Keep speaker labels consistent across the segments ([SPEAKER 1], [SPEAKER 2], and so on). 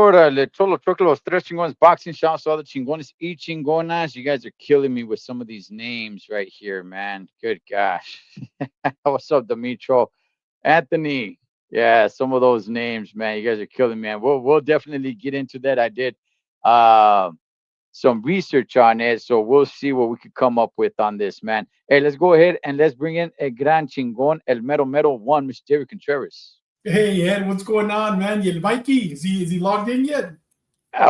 [SPEAKER 1] Órale, Cholo Choco, los tres chingones boxing shouts to all the chingones y chingonas. You guys are killing me with some of these names right here, man. Good gosh. What's up, Dimitro? Anthony. Yeah, some of those names, man. You guys are killing me, man. We'll definitely get into that. I did uh, some research on it, so we'll see what we could come up with on this, man. Hey, let's go ahead and let's bring in a gran chingon, el mero mero one, Mr. Jerry Contreras.
[SPEAKER 2] Hey Ed, what's going on, man? You Mikey, is he logged in yet?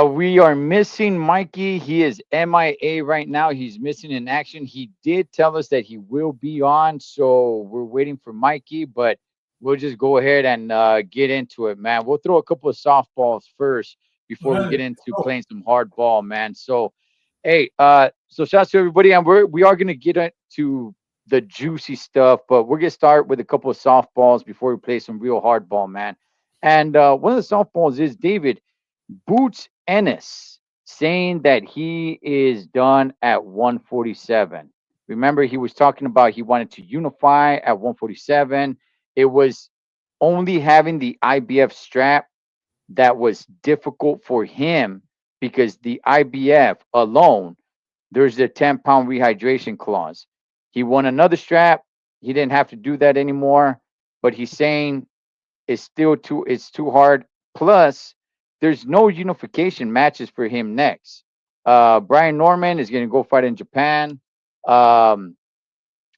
[SPEAKER 1] We are missing Mikey. He is MIA right now. He's missing in action. He did tell us that he will be on, so we're waiting for Mikey. But we'll just go ahead and get into it, man. We'll throw a couple of softballs first
[SPEAKER 2] All
[SPEAKER 1] before we
[SPEAKER 2] right,
[SPEAKER 1] get into
[SPEAKER 2] go.
[SPEAKER 1] playing some hard ball, man. So, hey, so shouts to everybody, and we are gonna get into the juicy stuff, but we're gonna start with a couple of softballs before we play some real hard ball, man. And one of the softballs is David. Boots Ennis saying that he is done at 147. Remember, he was talking about he wanted to unify at 147. It was only having the IBF strap that was difficult for him because the IBF alone, there's the 10-pound rehydration clause. He won another strap. He didn't have to do that anymore, but he's saying it's too hard. Plus, there's no unification matches for him next. Brian Norman is going to go fight in Japan. Um,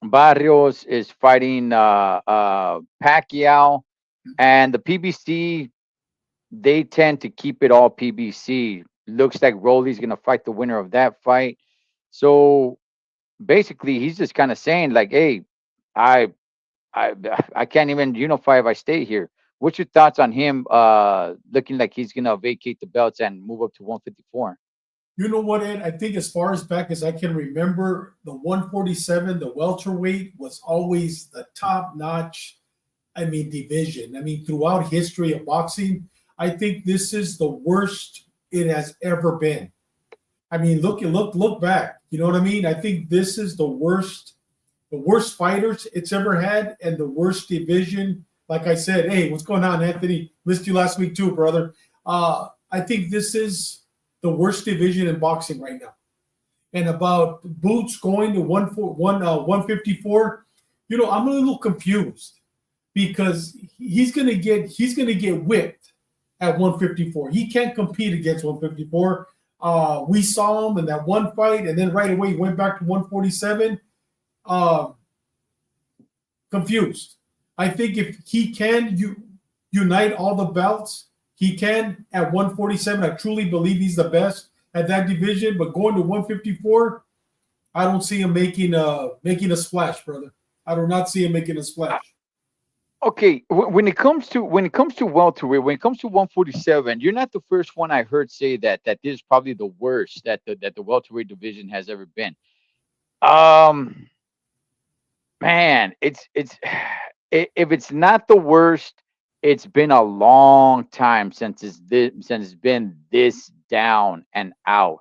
[SPEAKER 1] Barrios is fighting Pacquiao, and the PBC they tend to keep it all PBC. Looks like Rolly's going to fight the winner of that fight. So basically, he's just kind of saying like, "Hey, I I I can't even unify if I stay here." What's your thoughts on him looking like he's gonna vacate the belts and move up to 154?
[SPEAKER 2] You know what, Ed? I think as far as back as I can remember, the 147, the welterweight, was always the top notch. I mean, division. I mean, throughout history of boxing, I think this is the worst it has ever been. I mean, look back. You know what I mean? I think this is the worst fighters it's ever had, and the worst division. Like I said, hey, what's going on, Anthony? Missed you last week too, brother. I think this is the worst division in boxing right now. And about Boots going to 154, I'm a little confused because he's gonna get whipped at 154. He can't compete against 154. We saw him in that one fight, and then right away he went back to 147. Uh, Confused. I think if he can unite all the belts, he can at 147. I truly believe he's the best at that division. But going to 154, I don't see him making a splash, brother. I do not see him making a splash.
[SPEAKER 1] Okay, when it comes to welterweight, when it comes to 147, you're not the first one I heard say that this is probably the worst that the welterweight division has ever been. Um, Man, it's if it's not the worst, it's been a long time since it's been this down and out.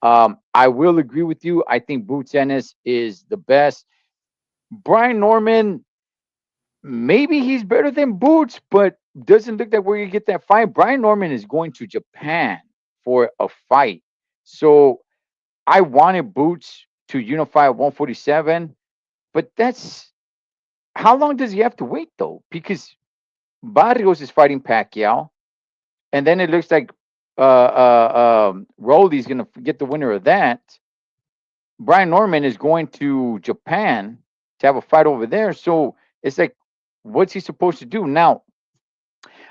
[SPEAKER 1] I will agree with you. I think Boots Ennis is the best. Brian Norman, maybe he's better than Boots, but doesn't look like we're gonna get that fight. Brian Norman is going to Japan for a fight, so I wanted Boots to unify at 147, but that's how long does he have to wait though? Because Barrios is fighting Pacquiao, and then it looks like Rolly's going to get the winner of that. Brian Norman is going to Japan to have a fight over there. So it's like, what's he supposed to do now?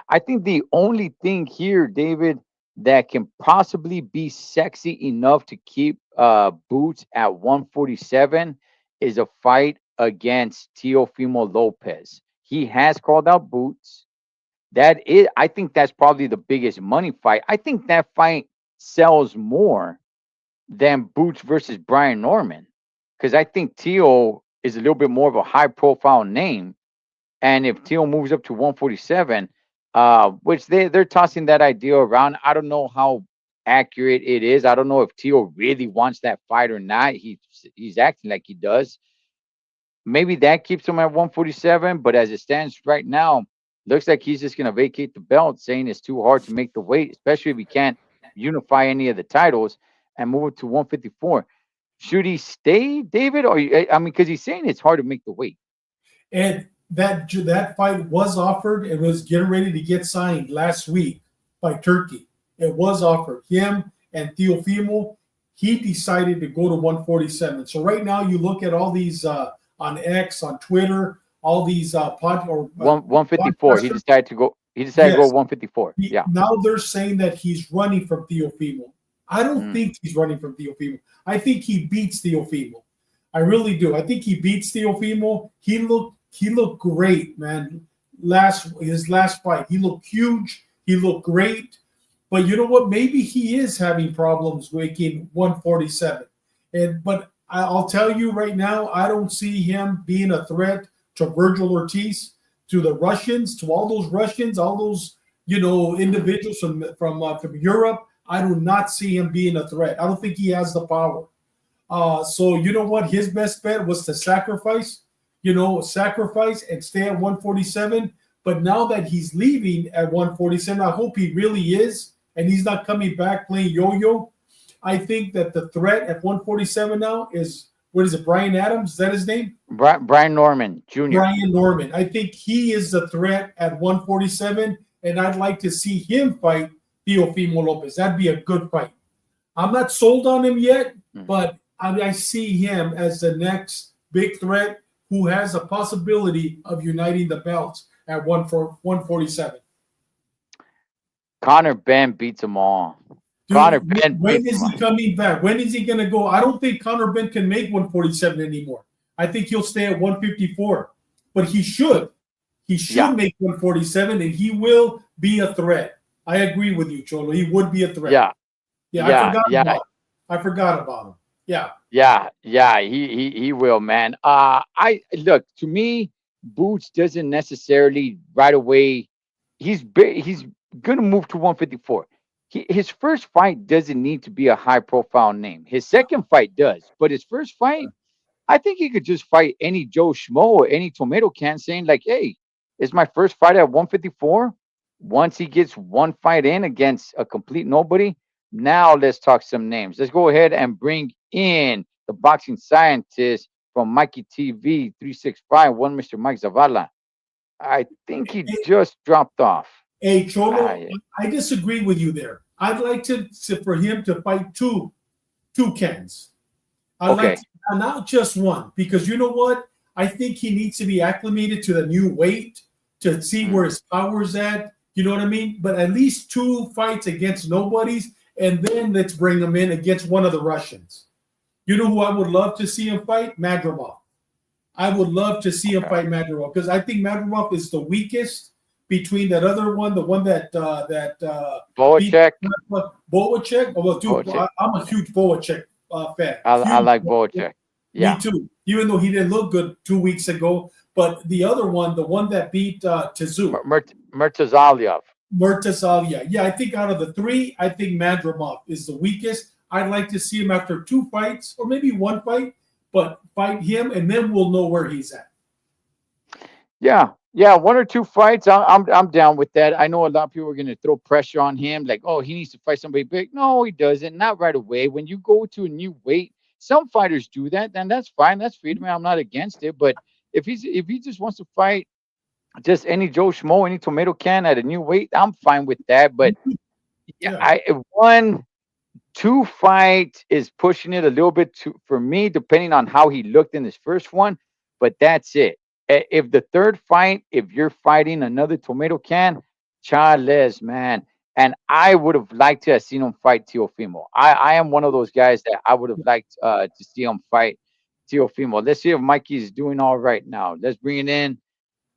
[SPEAKER 1] I think the only thing here, David, that can possibly be sexy enough to keep Boots at 147 is a fight against Teofimo Lopez. He has called out Boots. That is, I think that's probably the biggest money fight. I think that fight sells more than Boots versus Brian Norman, because I think Teo is a little bit more of a high profile name. And if Teal moves up to 147, which they're tossing that idea around, I don't know how accurate it is. I don't know if Teal really wants that fight or not. He's acting like he does. Maybe that keeps him at 147, but as it stands right now, looks like he's just gonna vacate the belt, saying it's too hard to make the weight, especially if he can't unify any of the titles and move it to 154. Should he stay, David? Or I mean, because he's saying it's hard to make the weight.
[SPEAKER 2] And that fight was offered and was getting ready to get signed last week by Turkey. It was offered him and Teofimo. He decided to go to 147. So right now, you look at all these on X, on Twitter, all these
[SPEAKER 1] 154. He
[SPEAKER 2] podcasters.
[SPEAKER 1] decided to go. He decided to go
[SPEAKER 2] Yes,
[SPEAKER 1] 154. Yeah.
[SPEAKER 2] now they're saying that he's running from Teofimo. I don't
[SPEAKER 1] Mm.
[SPEAKER 2] think he's running from Teofimo. I think he beats Teofimo. I really do. I think he beats Teofimo. He looked great, man. His last fight, he looked huge. He looked great. But you know what? Maybe he is having problems making 147. But I'll tell you right now, I don't see him being a threat to Virgil Ortiz, to the Russians, to all those Russians, all those individuals from Europe. I do not see him being a threat. I don't think he has the power. So you know what? His best bet was to sacrifice and stay at 147. But now that he's leaving at 147, I hope he really is, and he's not coming back playing yo-yo. I think that the threat at 147 now is, what is it, Brian Adams? Is that his name?
[SPEAKER 1] Brian Norman Jr.
[SPEAKER 2] Brian Norman. I think he is the threat at 147, and I'd like to see him fight Teofimo Lopez. That'd be a good fight. I'm not sold on him yet, but I see him as the next big threat who has a possibility of uniting the belts at 147.
[SPEAKER 1] Connor Ben beats them all.
[SPEAKER 2] Dude,
[SPEAKER 1] Connor Ben
[SPEAKER 2] when
[SPEAKER 1] beats
[SPEAKER 2] is
[SPEAKER 1] them
[SPEAKER 2] he coming back? When is he going to go? I don't think Connor Ben can make 147 anymore. I think he'll stay at 154, but he should. He should
[SPEAKER 1] Yeah.
[SPEAKER 2] make 147, and he will be a threat. I agree with you, Cholo. He would be a threat.
[SPEAKER 1] Yeah.
[SPEAKER 2] Yeah,
[SPEAKER 1] Yeah. Yeah.
[SPEAKER 2] I forgot about him. Yeah.
[SPEAKER 1] Yeah. He will, man. I look, to me, Boots doesn't necessarily right away. He's gonna move to 154. His first fight doesn't need to be a high profile name. His second fight does, but his first fight, I think he could just fight any Joe Schmo or any tomato can, saying like, "Hey, it's my first fight at 154." Once he gets one fight in against a complete nobody, now let's talk some names. Let's go ahead and bring in the boxing scientist from Mikey TV 365, one Mr. Mike Zavala. I think he just dropped off.
[SPEAKER 2] Hey, Cholo,
[SPEAKER 1] Yeah.
[SPEAKER 2] I disagree with you there. I'd like for him to fight two cans. I
[SPEAKER 1] Okay.
[SPEAKER 2] like not just one, because you know what? I think he needs to be acclimated to the new weight to see where his power's at. You know what I mean? But at least two fights against nobodies, and then let's bring him in against one of the Russians. You know who I would love to see him fight? Madrimov. I would love to see him fight Madrimov, because I think Madrimov is the weakest between that other one, the one that
[SPEAKER 1] Boacek.
[SPEAKER 2] Boacek. Oh, well, dude,
[SPEAKER 1] Boacek.
[SPEAKER 2] I'm a huge Boacek fan.
[SPEAKER 1] I
[SPEAKER 2] Huge
[SPEAKER 1] like Boacek. Yeah.
[SPEAKER 2] Me too. Even though he didn't look good 2 weeks ago, but the other one, the one that beat Tszyu,
[SPEAKER 1] Murtazaliev.
[SPEAKER 2] Murtazalia. Yeah, I think out of the three, I think Madrimov is the weakest. I'd like to see him after two fights, or maybe one fight, but fight him, and then we'll know where he's at.
[SPEAKER 1] Yeah, one or two fights. I'm down with that. I know a lot of people are going to throw pressure on him, like, oh, he needs to fight somebody big. No, he doesn't. Not right away. When you go to a new weight, some fighters do that, then that's fine. That's freedom. I'm not against it. But if he just wants to fight just any Joe Schmo, any tomato can at a new weight, I'm fine with that. But Yeah,
[SPEAKER 2] Yeah.
[SPEAKER 1] I one 2 fights is pushing it a little bit too for me, depending on how he looked in his first one. But that's it. If the third fight, if you're fighting another tomato can, Charles, man. And I would have liked to have seen him fight Teofimo. I am one of those guys that I would have liked to see him fight Teofimo. Let's see if Mikey's doing all right now. Let's bring it in,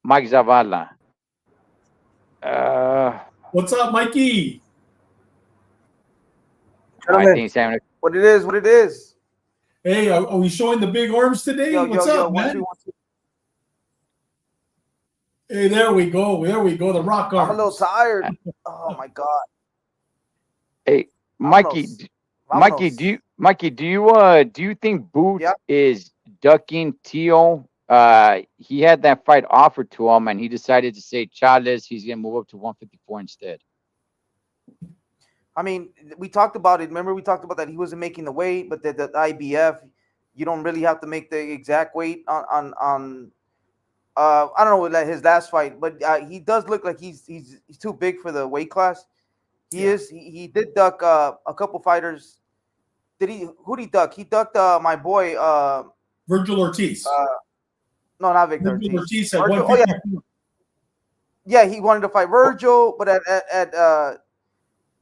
[SPEAKER 1] Mike Zavala. Uh,
[SPEAKER 2] What's up, Mikey?
[SPEAKER 1] I
[SPEAKER 3] Gentlemen,
[SPEAKER 1] think he's having
[SPEAKER 3] what it is, what it is.
[SPEAKER 2] Hey, are we showing the big arms today?
[SPEAKER 3] Yo,
[SPEAKER 2] What's
[SPEAKER 3] yo, yo,
[SPEAKER 2] up,
[SPEAKER 3] one,
[SPEAKER 2] man?
[SPEAKER 3] two, one, two.
[SPEAKER 2] Hey, there we go. There we go. The rock
[SPEAKER 3] I'm a little
[SPEAKER 2] arms.
[SPEAKER 3] tired. Oh my god.
[SPEAKER 1] Hey, Mikey,
[SPEAKER 3] Vámonos.
[SPEAKER 1] Mikey,
[SPEAKER 3] Vámonos.
[SPEAKER 1] do you think Boots
[SPEAKER 3] Yeah.
[SPEAKER 1] is ducking Tio? He had that fight offered to him, and he decided to say Charles. He's gonna move up to 154 instead.
[SPEAKER 3] I mean, we talked about it. Remember, we talked about that he wasn't making the weight, but the IBF, you don't really have to make the exact weight on I don't know like his last fight, but he does look like he's too big for the weight class. He
[SPEAKER 2] Yeah.
[SPEAKER 3] is. He did duck a couple fighters. Did he? Who did he duck? He ducked my boy.
[SPEAKER 2] Virgil Ortiz.
[SPEAKER 3] No, not Victor
[SPEAKER 2] Virgil
[SPEAKER 3] Ortiz.
[SPEAKER 2] Ortiz at
[SPEAKER 3] Virgil,
[SPEAKER 2] 154.
[SPEAKER 3] yeah, he wanted to fight Virgil, but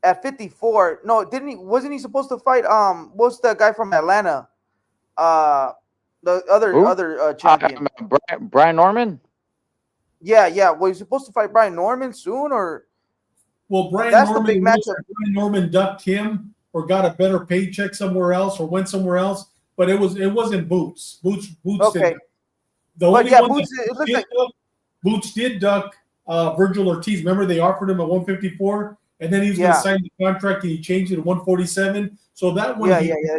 [SPEAKER 3] at 54, no, didn't he? Wasn't he supposed to fight? What's the guy from Atlanta? The
[SPEAKER 1] Who?
[SPEAKER 3] other champion.
[SPEAKER 1] Brian Norman.
[SPEAKER 3] Yeah, yeah. Was he supposed to fight Brian Norman soon, or
[SPEAKER 2] Well, Brian
[SPEAKER 3] that's the
[SPEAKER 2] Norman,
[SPEAKER 3] big
[SPEAKER 2] it was
[SPEAKER 3] matchup?
[SPEAKER 2] that Brian Norman ducked him or got a better paycheck somewhere else or went somewhere else. But it wasn't Boots. Boots
[SPEAKER 3] Okay,
[SPEAKER 2] did. The
[SPEAKER 3] but
[SPEAKER 2] only
[SPEAKER 3] yeah,
[SPEAKER 2] one
[SPEAKER 3] Boots.
[SPEAKER 2] that
[SPEAKER 3] It looks
[SPEAKER 2] did
[SPEAKER 3] like
[SPEAKER 2] duck, Boots did duck Virgil Ortiz. Remember they offered him at 154, and then he was going to
[SPEAKER 3] yeah,
[SPEAKER 2] sign the contract, and he changed it to 147. So that one,
[SPEAKER 3] yeah, yeah, yeah.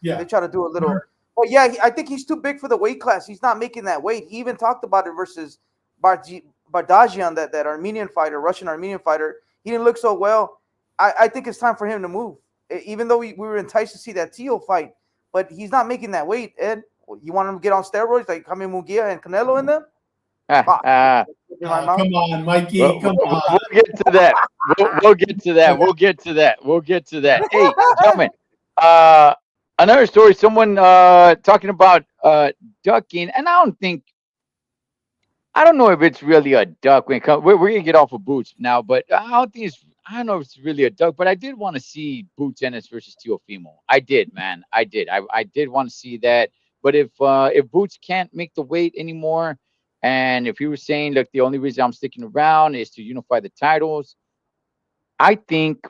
[SPEAKER 2] yeah.
[SPEAKER 3] They try to do a little. But yeah, I think he's too big for the weight class. He's not making that weight. He even talked about it versus Bardagian, that Armenian fighter, Russian Armenian fighter. He didn't look so well. I think it's time for him to move. Even though we were enticed to see that Tio fight, but he's not making that weight. Ed, you want him to get on steroids like Jaime Munguia and Canelo in them?
[SPEAKER 1] Ah,
[SPEAKER 3] In my mouth.
[SPEAKER 2] Come on, Mikey.
[SPEAKER 1] we'll,
[SPEAKER 2] Come
[SPEAKER 1] we'll,
[SPEAKER 2] on.
[SPEAKER 1] we'll get to that. We'll get to that. We'll get to that. We'll get to that. Hey, gentlemen. Another story. Someone talking about ducking, and I don't know if it's really a duck when it comes. We're gonna get off of Boots now, but I don't think it's. I don't know if it's really a duck, but I did want to see Boots Ennis versus Teofimo. I did, man. I did. I did want to see that. But if Boots can't make the weight anymore, and if he was saying, look, the only reason I'm sticking around is to unify the titles, I think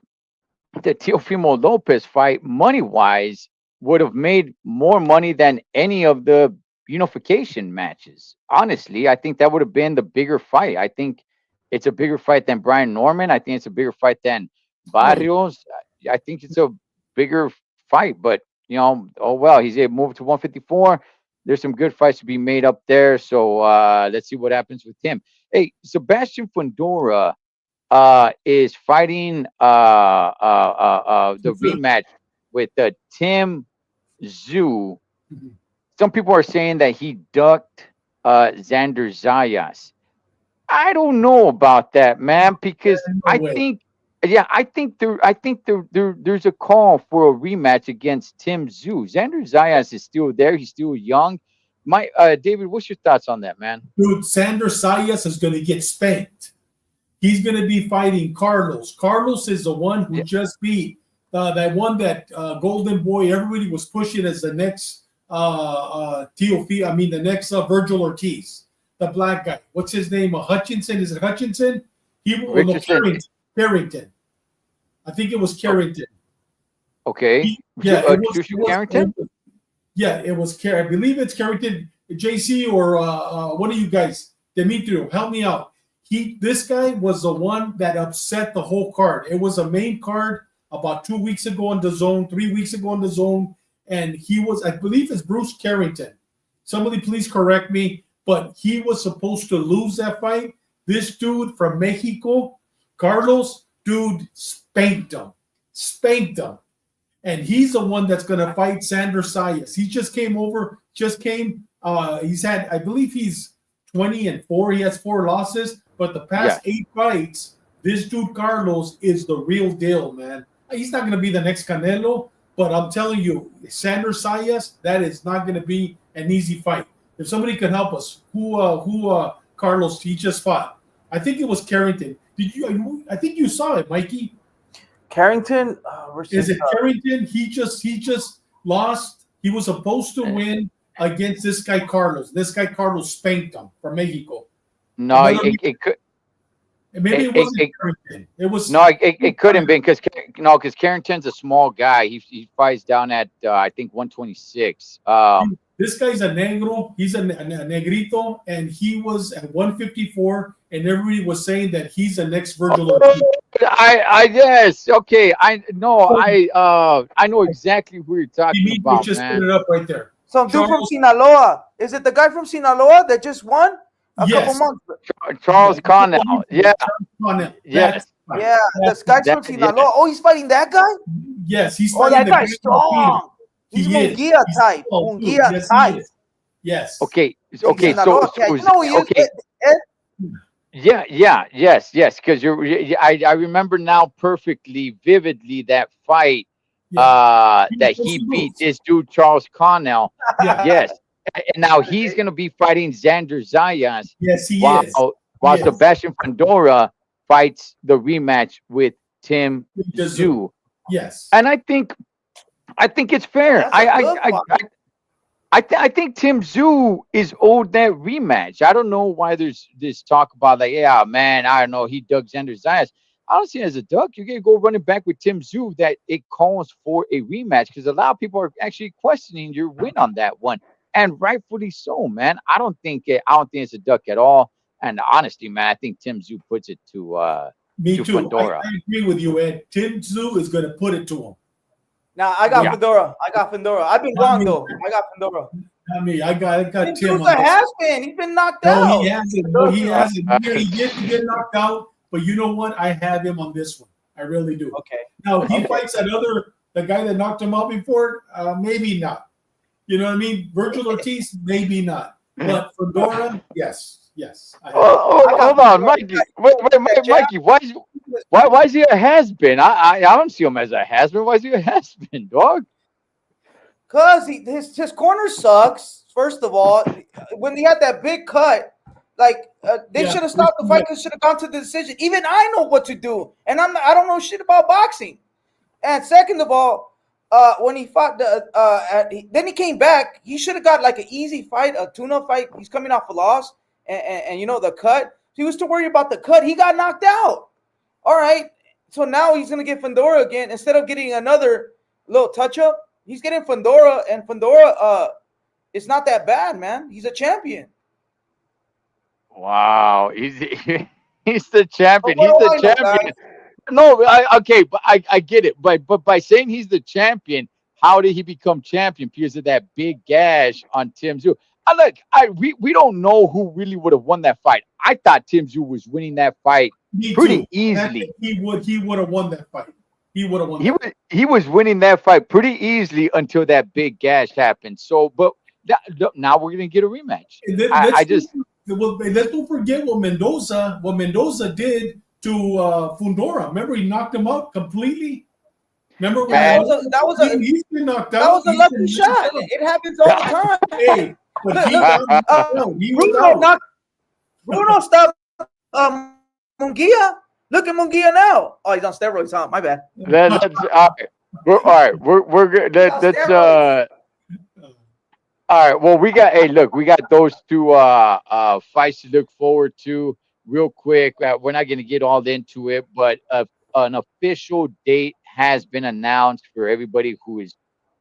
[SPEAKER 1] the Teofimo Lopez fight, money wise, would have made more money than any of the unification matches. Honestly, I think that would have been the bigger fight. I think it's a bigger fight than Brian Norman. I think it's a bigger fight than
[SPEAKER 2] Oh, yeah.
[SPEAKER 1] Barrios. I think it's a bigger fight, but oh well, he's able to move to 154. There's some good fights to be made up there. So let's see what happens with him. Hey, Sebastian Fundora is fighting the rematch with Tim Zhu. Some people are saying that he ducked Xander Zayas. I don't know about that, man, because
[SPEAKER 2] No way.
[SPEAKER 1] there's a call for a rematch against Tim Zhu. Xander Zayas is still there. He's still young. David, what's your thoughts on that, man?
[SPEAKER 2] Dude, Sander Sayas is going to get spanked. He's going to be fighting Carlos. Carlos is the one who
[SPEAKER 1] Yeah,
[SPEAKER 2] just beat that Golden Boy. Everybody was pushing as the next Teofi. I mean, the next Virgil Ortiz, the black guy. What's his name? Hutchinson. Is it Hutchinson? No,
[SPEAKER 1] Richardson.
[SPEAKER 2] Carrington. I think it was
[SPEAKER 1] Oh,
[SPEAKER 2] Carrington.
[SPEAKER 1] okay.
[SPEAKER 2] Yeah,
[SPEAKER 1] Jushu Carrington.
[SPEAKER 2] Yeah, it was. I believe it's Carrington, JC, or one of you guys. Demetrio, help me out. This guy was the one that upset the whole card. It was a main card about 2 weeks ago on the Zone, 3 weeks ago on the Zone, and he was, I believe, it's Bruce Carrington. Somebody please correct me, but he was supposed to lose that fight. This dude from Mexico, Carlos, dude, spanked him. And he's the one that's going to fight Sander Sayas. He just came over, he's had, I believe he's 20-4. He has 4 losses, but the
[SPEAKER 1] Yeah.
[SPEAKER 2] past 8 fights, this dude Carlos is the real deal, man. He's not going to be the next Canelo, but I'm telling you, Sanders Sayas, that is not going to be an easy fight. If somebody can help us, who Carlos he just fought? I think it was Carrington. Did you? I think you saw it, Mikey.
[SPEAKER 3] Carrington,
[SPEAKER 2] Is it Carrington? He just lost. He was supposed to win against this guy Carlos. This guy Carlos spanked him from Mexico.
[SPEAKER 1] No, it could.
[SPEAKER 2] Maybe it wasn't Carrington. It was
[SPEAKER 1] no, it couldn't be because Carrington's a small guy. He fights down at I think 126.
[SPEAKER 2] This guy's a negro. He's a negrito, and he was at 154. And everybody was saying that he's the next Virgil Ortiz.
[SPEAKER 1] I yes, okay. I know exactly who you're talking about,
[SPEAKER 2] just
[SPEAKER 1] man.
[SPEAKER 2] put it up right there.
[SPEAKER 3] Some dude from Sinaloa. Is it the guy from Sinaloa that just won a couple months?
[SPEAKER 1] Charles Connell. Yeah. Yes.
[SPEAKER 3] Yeah, this guy's from Sinaloa. Yeah. Oh, he's fighting that guy?
[SPEAKER 2] Yes, he's fighting
[SPEAKER 3] that guy's strong. He's Munguia type. Munguia type.
[SPEAKER 2] Yes.
[SPEAKER 1] Okay. So yes. Because I remember now perfectly, vividly that fight that he beat this dude Charles Connell. Yes. And now he's going to be fighting Xander Zayas.
[SPEAKER 2] Yes, he is.
[SPEAKER 1] While Sebastian Fundora fights the rematch with Tim Tszyu.
[SPEAKER 2] Yes.
[SPEAKER 1] And I think it's fair. I think Tim Tszyu is owed that rematch. I don't know why there's this talk about like, yeah, man, I don't know, he dug Xander Zayas. I don't see it as a duck. You're gonna go running back with Tim Tszyu that it calls for a rematch because a lot of people are actually questioning your win on that one. And rightfully so, man. I don't think it's a duck at all. And honestly, man, I think Tim Tszyu puts it to
[SPEAKER 2] me too.
[SPEAKER 1] Fundora.
[SPEAKER 2] I agree with you, Ed. Tim Tszyu is going to put it to him.
[SPEAKER 3] Now I got Fundora. I've been wrong though. I got Fundora.
[SPEAKER 2] I mean, I got Tim.
[SPEAKER 3] Has been. He's been knocked out.
[SPEAKER 2] No, he hasn't. No, he hasn't. He did get knocked out. But you know what? I have him on this one. I really do.
[SPEAKER 3] Okay.
[SPEAKER 2] Now he fights the guy that knocked him out before. Maybe not. You know what I mean? Virgil Ortiz, maybe not. But Fundora, yes.
[SPEAKER 1] Hold on, Mikey. Wait, Mikey. Why is he a has-been? I don't see him as a has-been. Why is he a has-been, dog?
[SPEAKER 3] Cause his corner sucks. First of all, when he had that big cut, like they should have stopped the fight. Because should have gone to the decision. Even I know what to do, and I don't know shit about boxing. And second of all, when he fought then he came back. He should have got like an easy fight, a tune-up fight. He's coming off a loss, and you know the cut. He was to worry about the cut. He got knocked out. All right, so now he's gonna get Fundora again instead of getting another little touch-up. He's getting Fundora, and Fundora, it's not that bad, man. He's a champion.
[SPEAKER 1] Wow, he's the champion. He's the champion. No, okay, but I get it. But by saying he's the champion, how did he become champion? Because of that big gash on Tim Tszyu. We don't know who really would have won that fight. I thought Tim Tszyu was winning that fight pretty easily.
[SPEAKER 2] He would have won that fight. He would have won.
[SPEAKER 1] He was winning that fight pretty easily until that big gash happened. So, but now we're gonna get a rematch.
[SPEAKER 2] Let's don't forget what Mendoza did to Fundora. Remember, he knocked him out completely. Remember, he's been knocked out.
[SPEAKER 3] That was a lucky shot. It happens all the time.
[SPEAKER 2] Hey, but
[SPEAKER 3] Bruno stopped Munguia. Look at Munguia now. Oh, he's on steroids, huh? My bad.
[SPEAKER 1] That's all right. We're good. That's all right. Well, we got those two fights to look forward to real quick. We're not going to get all into it, but an official date has been announced for everybody who is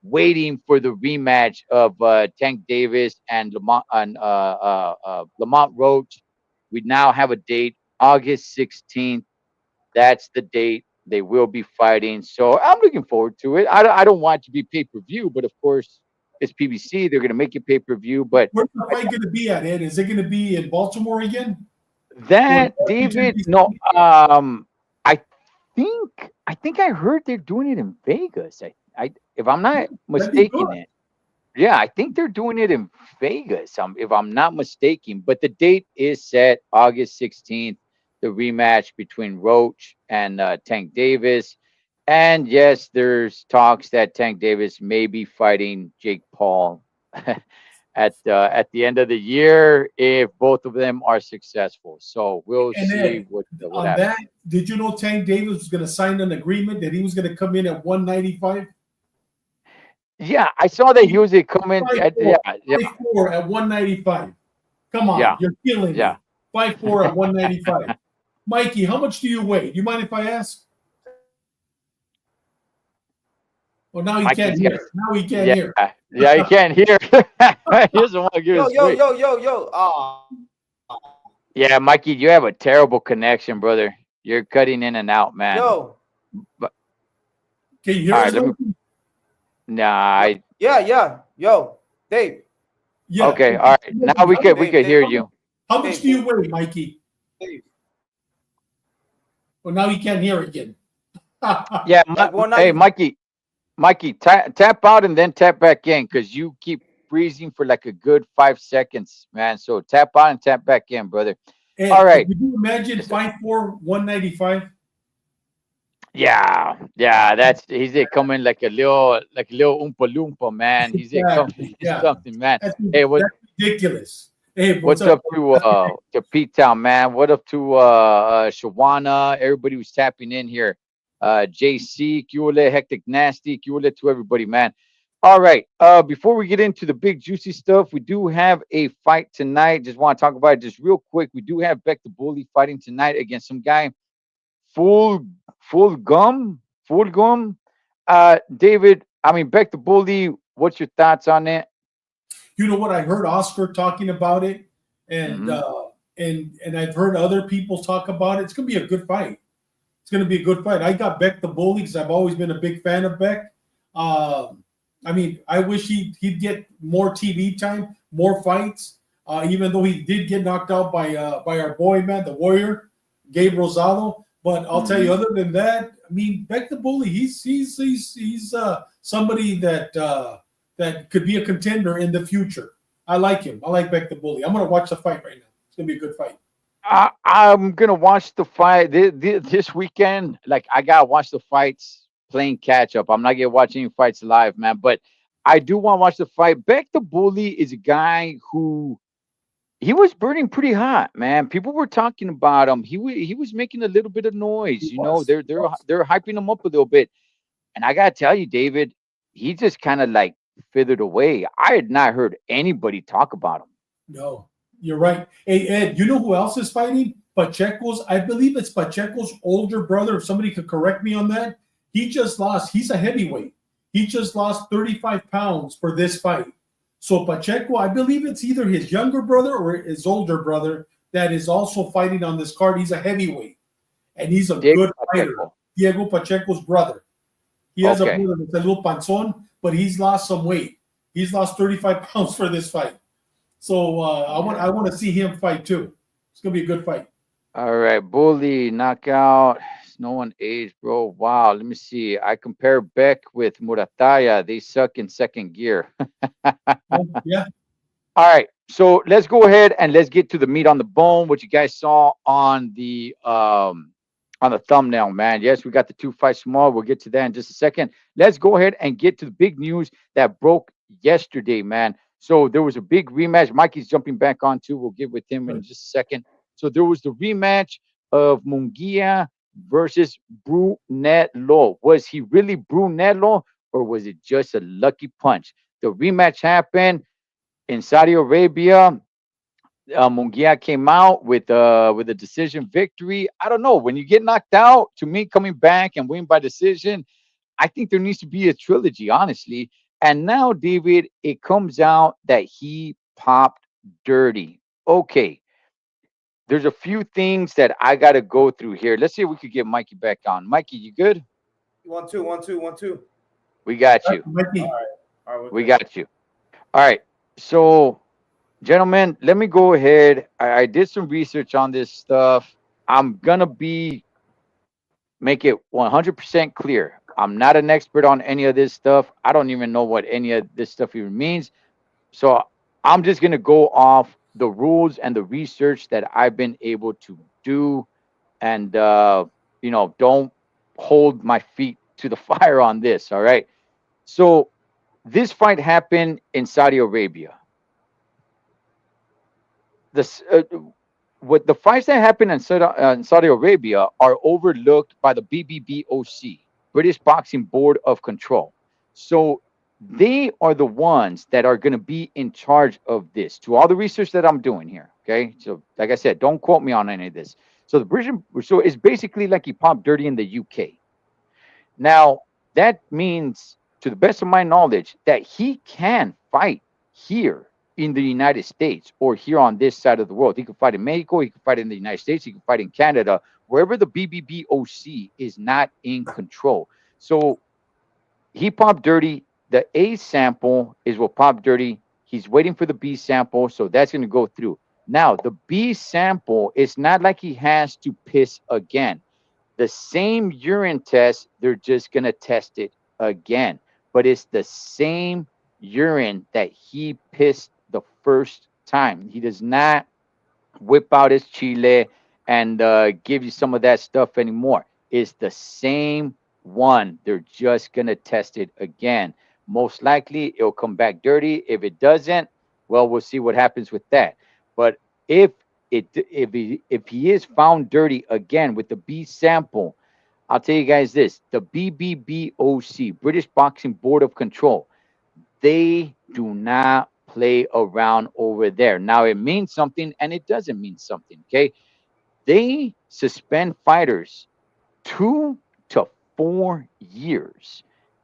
[SPEAKER 1] waiting for the rematch of Tank Davis and Lamont Roach. We now have a date, August 16th. That's the date they will be fighting. So I'm looking forward to it. I don't want it to be pay-per-view, but of course, it's PBC. They're going to make it pay-per-view. But
[SPEAKER 2] where's the fight going to be at, Ed? Is it going to be in Baltimore again?
[SPEAKER 1] David, no. I think I heard they're doing it in Vegas. If I'm not mistaken, I think they're doing it in Vegas. If I'm not mistaken, but the date is set August 16th. the rematch between Roach and Tank Davis. And yes, there's talks that Tank Davis may be fighting Jake Paul at the end of the year if both of them are successful. So we'll
[SPEAKER 2] And
[SPEAKER 1] see
[SPEAKER 2] then
[SPEAKER 1] what
[SPEAKER 2] on that,
[SPEAKER 1] happens.
[SPEAKER 2] did you know Tank Davis was going to sign an agreement that he was going to come in at 195?
[SPEAKER 1] Yeah, I saw that he was coming.
[SPEAKER 2] Five
[SPEAKER 1] Yeah,
[SPEAKER 2] four,
[SPEAKER 1] yeah,
[SPEAKER 2] 5'4" at 195. Come on,
[SPEAKER 1] yeah,
[SPEAKER 2] you're killing
[SPEAKER 1] yeah.
[SPEAKER 2] me. 5'4" at 195. Mikey, how much do you weigh? Do you mind if I ask? Well, now he can't
[SPEAKER 1] Mikey's got.
[SPEAKER 2] hear. Now he can't
[SPEAKER 1] Yeah,
[SPEAKER 2] hear.
[SPEAKER 1] yeah. He can't hear. He doesn't want to give
[SPEAKER 3] Yo,
[SPEAKER 1] us
[SPEAKER 3] yo,
[SPEAKER 1] weight.
[SPEAKER 3] yo, yo, yo.
[SPEAKER 1] Yeah, Mikey, you have a terrible connection, brother. You're cutting in and out, man.
[SPEAKER 3] Yo,
[SPEAKER 1] But
[SPEAKER 2] Can you
[SPEAKER 1] all
[SPEAKER 2] hear
[SPEAKER 1] right,
[SPEAKER 2] us,
[SPEAKER 1] let me.
[SPEAKER 2] Mikey?
[SPEAKER 1] Nah,
[SPEAKER 3] yo, yeah, yeah. Yo, Dave,
[SPEAKER 2] Yeah.
[SPEAKER 1] okay, all right. Now we could
[SPEAKER 3] Dave,
[SPEAKER 1] hear
[SPEAKER 3] Dave,
[SPEAKER 1] you.
[SPEAKER 2] How much
[SPEAKER 3] Dave,
[SPEAKER 2] do you weigh, Mikey? Well, now he can't hear again.
[SPEAKER 1] Yeah,
[SPEAKER 3] well, now
[SPEAKER 1] hey,
[SPEAKER 3] you,
[SPEAKER 1] Mikey, tap out and then tap back in because you keep freezing for like a good 5 seconds, man. So tap out and tap back in, brother. All
[SPEAKER 2] Ed,
[SPEAKER 1] right.
[SPEAKER 2] could you imagine
[SPEAKER 1] So,
[SPEAKER 2] 5'4", 195?
[SPEAKER 1] yeah, yeah, that's he's coming like a little oompa loompa, man. He's
[SPEAKER 2] Exactly.
[SPEAKER 1] coming
[SPEAKER 2] Yeah.
[SPEAKER 1] something, man.
[SPEAKER 2] That's,
[SPEAKER 1] Hey,
[SPEAKER 2] that's ridiculous. Hey, what's
[SPEAKER 1] what's
[SPEAKER 2] up?
[SPEAKER 1] up to P Town, man? What up to Shawana? Everybody who's tapping in here. JC, Cule, Hectic Nasty, Cule to everybody, man. All right. Before we get into the big juicy stuff, we do have a fight tonight. Just want to talk about it just real quick. We do have Beck the Bully fighting tonight against some guy, full full gum, full gum. David, I mean Beck the Bully, what's your thoughts on it?
[SPEAKER 2] You know what? I heard Oscar talking about it, and
[SPEAKER 1] Hmm.
[SPEAKER 2] uh, and I've heard other people talk about it. It's going to be a good fight. It's going to be a good fight. I got Beck the Bully because I've always been a big fan of Beck. Um, I mean, I wish he'd get more TV time, more fights. Even though he did get knocked out by our boy man, the Warrior, Gabe Rosado. But I'll tell you,
[SPEAKER 1] Hmm.
[SPEAKER 2] other than that, I mean, Beck the Bully, he's somebody that could be a contender in the future. I like him. I like Beck the Bully. I'm gonna watch the fight right now. It's gonna be a good fight.
[SPEAKER 1] I'm gonna watch the fight this weekend. Like I gotta watch the fights playing catch up. I'm not gonna watch any fights live, man. But I do want to watch the fight. Beck the Bully is a guy who he was burning pretty hot, man. People were talking about him. He was making a little bit of
[SPEAKER 2] He
[SPEAKER 1] noise. You know,
[SPEAKER 2] was. He was.
[SPEAKER 1] they're hyping him up a little bit. And I gotta tell you, David, he just kind of like fithered away. I had not heard anybody talk about him.
[SPEAKER 2] No, you're right. Hey Ed, you know who else is fighting? Pacheco's. I believe it's Pacheco's older brother. If somebody could correct me on that, he just lost. He's a heavyweight. He just lost 35 pounds for this fight. So Pacheco, I believe it's either his younger brother or his older brother that is also fighting on this card. He's a heavyweight and he's a
[SPEAKER 1] Diego
[SPEAKER 2] good fighter.
[SPEAKER 1] Pacheco.
[SPEAKER 2] Diego Pacheco's brother. He has a
[SPEAKER 1] Okay.
[SPEAKER 2] brother that's a little panzon, but he's lost some weight. He's lost 35 pounds for this fight. So I
[SPEAKER 1] Yeah.
[SPEAKER 2] want to see him fight too. It's gonna be a good fight.
[SPEAKER 1] All right, Bully, knockout. No one aged, bro. Wow. Let me see. I compare Beck with Murataya. They suck in second gear.
[SPEAKER 2] Yeah,
[SPEAKER 1] All right. So let's go ahead and let's get to the meat on the bone, what you guys saw on the thumbnail, man. Yes, we got the two fights tomorrow. We'll get to that in just a second. Let's go ahead and get to the big news that broke yesterday, man. So there was a big rematch. Mikey's jumping back on too. We'll get with him in just a second. So there was the rematch of Munguia versus Brunello. Was he really Brunello or was it just a lucky punch? The rematch happened in Saudi Arabia. Munguia came out with a decision victory. I don't know. When you get knocked out, to me, coming back and win by decision, I think there needs to be a trilogy, honestly. And now, David, it comes out that he popped dirty. Okay, there's a few things that I got to go through here. Let's see if we could get Mikey back on. Mikey, you good?
[SPEAKER 3] 1 2 1 2 1 2.
[SPEAKER 1] We got
[SPEAKER 2] that
[SPEAKER 1] you.
[SPEAKER 2] might
[SPEAKER 3] All
[SPEAKER 2] be.
[SPEAKER 3] right, all right, we're
[SPEAKER 1] We
[SPEAKER 3] good.
[SPEAKER 1] got you. All right. So, gentlemen, let me go ahead. I did some research on this stuff. I'm gonna be make it 100% clear. I'm not an expert on any of this stuff. I don't even know what any of this stuff even means. So I'm just gonna go off the rules and the research that I've been able to do. and don't hold my feet to the fire on this. All right. So this fight happened in Saudi Arabia. This what the fights that happen in Saudi Arabia are overlooked by the BBBOC, British Boxing Board of Control. So they are the ones that are going to be in charge of this. To all the research that I'm doing here, okay. So, like I said, don't quote me on any of this. So so it's basically like he popped dirty in the UK. Now that means, to the best of my knowledge, that he can fight here in the United States or here on this side of the world. He could fight in Mexico, he could fight in the United States, he could fight in Canada, wherever the BBBOC is not in control. So he popped dirty. The A sample is what popped dirty. He's waiting for the B sample, so that's going to go through. Now, the B sample, it's not like he has to piss again. The same urine test, they're just going to test it again. But it's the same urine that he pissed the first time. He does not whip out his chile and give you some of that stuff anymore. It's the same one. They're just going to test it again. Most likely, it'll come back dirty. If it doesn't, well, we'll see what happens with that. But if he is found dirty again with the B sample, I'll tell you guys this: the BBBOC, British Boxing Board of Control, they do not play around over there. Now it means something and it doesn't mean something. Okay, they suspend fighters 2 to 4 years.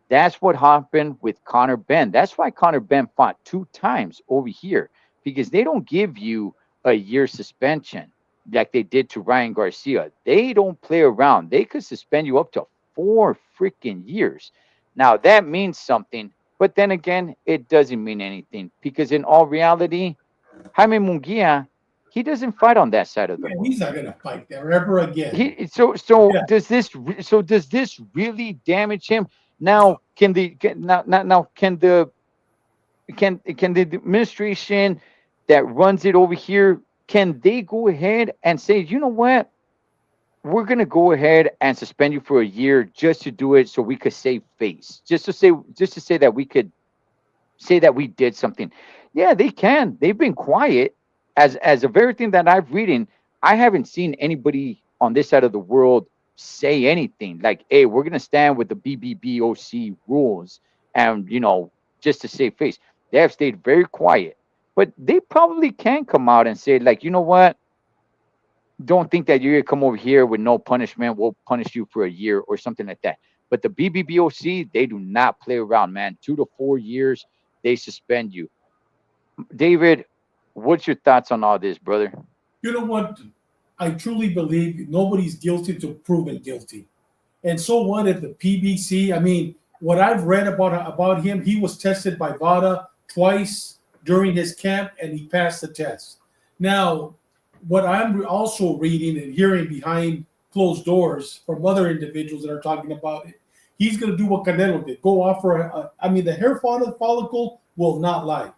[SPEAKER 1] That's what happened with Conor Benn. That's why Conor Benn fought 2 times over here, because they don't give you a year suspension like they did to Ryan Garcia. They don't play around. They could suspend you up to 4 freaking years. Now that means something, but then again, it doesn't mean anything, because in all reality, Jaime Munguia, he doesn't fight on that side of the
[SPEAKER 2] Yeah,
[SPEAKER 1] world.
[SPEAKER 2] he's not going to fight there ever again.
[SPEAKER 1] He so
[SPEAKER 2] Yeah.
[SPEAKER 1] does this really damage him? Now can the can, now can the administration that runs it over here, can they go ahead and say, you know what, we're gonna go ahead and suspend you for a year just to do it so we could save face, just to say that we could say that we did something. Yeah, they can. They've been quiet. As of everything that I've reading, I haven't seen anybody on this side of the world say anything like, "Hey, we're gonna stand with the BBBOC rules," and just to save face. They have stayed very quiet, but they probably can come out and say, like, you know what? Don't think that you're gonna come over here with no punishment. We'll punish you for a year or something like that. But the BBBOC, they do not play around, man. 2 to 4 years, they suspend you. David, what's your thoughts on all this, brother?
[SPEAKER 2] You know what? I truly believe nobody's guilty to proven guilty. And so what if the PBC? I mean, what I've read about him, he was tested by VADA twice during his camp, and he passed the test. Now, what I'm also reading and hearing behind closed doors from other individuals that are talking about it, he's going to do what Canelo did: go offer. I mean, the hair follicle will not lie.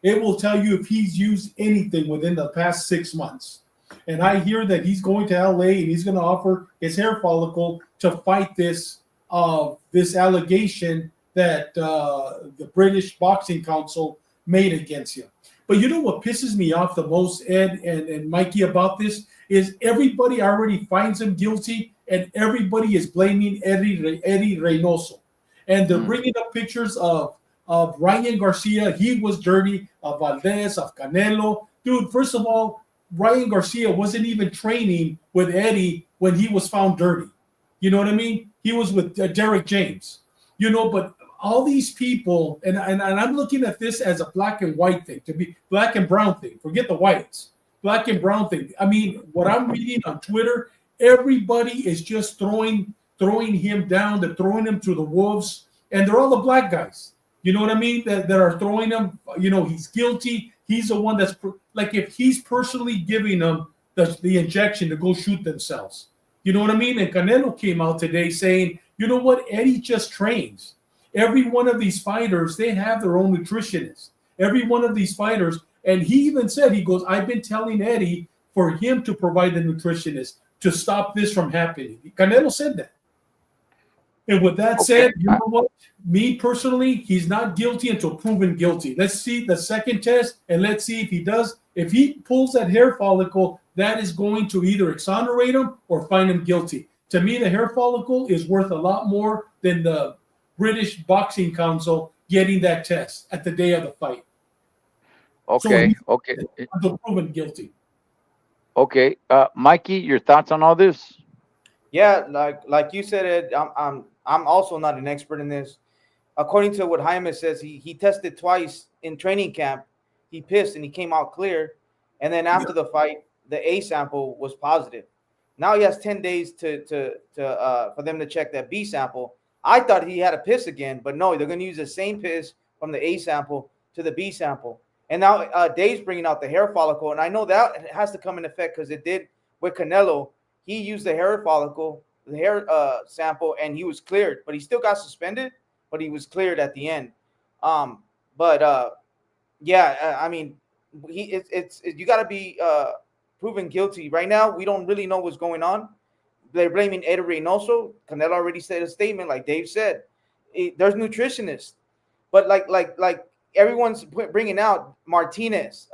[SPEAKER 2] It will tell you if he's used anything within the past 6 months. And I hear that he's going to LA and he's going to offer his hair follicle to fight this allegation that the British Boxing Council made against him. But you know what pisses me off the most, Ed and Mikey, about this is everybody already finds him guilty, and everybody is blaming Eddie Reynoso, and they're bringing up pictures of Ryan Garcia. He was dirty. Of Valdez, of Canelo. Dude, first of all, Ryan Garcia wasn't even training with Eddie when he was found dirty. You know what I mean? He was with Derek James. But all these people, and I'm looking at this as a black and white thing, to be black and brown thing. Forget the whites. Black and brown thing. I mean, what I'm reading on Twitter, everybody is just throwing him down. They're throwing him to the wolves, and they're all the black guys. You know what I mean? That are throwing him. He's guilty. He's the one that's like, if he's personally giving them the injection to go shoot themselves. You know what I mean? And Canelo came out today saying, you know what? Eddie just trains. Every one of these fighters, they have their own nutritionist. Every one of these fighters. And he even said, he goes, I've been telling Eddie for him to provide the nutritionist. to stop this from happening. Canelo said that. And with that
[SPEAKER 1] Okay.
[SPEAKER 2] said, you know what? Me personally, he's not guilty until proven guilty. Let's see the second test, and let's see if he does. If he pulls that hair follicle, that is going to either exonerate him or find him guilty. To me, the hair follicle is worth a lot more than the British Boxing Council getting that test at the day of the fight. So
[SPEAKER 1] Okay.
[SPEAKER 2] he's
[SPEAKER 1] Okay.
[SPEAKER 2] until proven guilty.
[SPEAKER 1] Okay. Mikey, your thoughts on all this?
[SPEAKER 3] Yeah, like you said, Ed, I'm also not an expert in this. According to what Jaime says, he tested twice in training camp. He pissed and he came out clear, and then after the fight, the A sample was positive. Now he has 10 days to for them to check that B sample. I thought he had a piss again, but no, they're going to use the same piss from the A sample to the B sample. And now Dave's bringing out the hair follicle, and I know that has to come in effect because it did with Canelo. He used the hair follicle, the hair sample, and he was cleared, but he still got suspended, but he was cleared at the end. But yeah, I mean, it's you got to be proven guilty. Right now, we don't really know what's going on. They're blaming Eddie Reynoso. Canelo already said a statement, like Dave said. There's nutritionists, but like everyone's bringing out Martinez,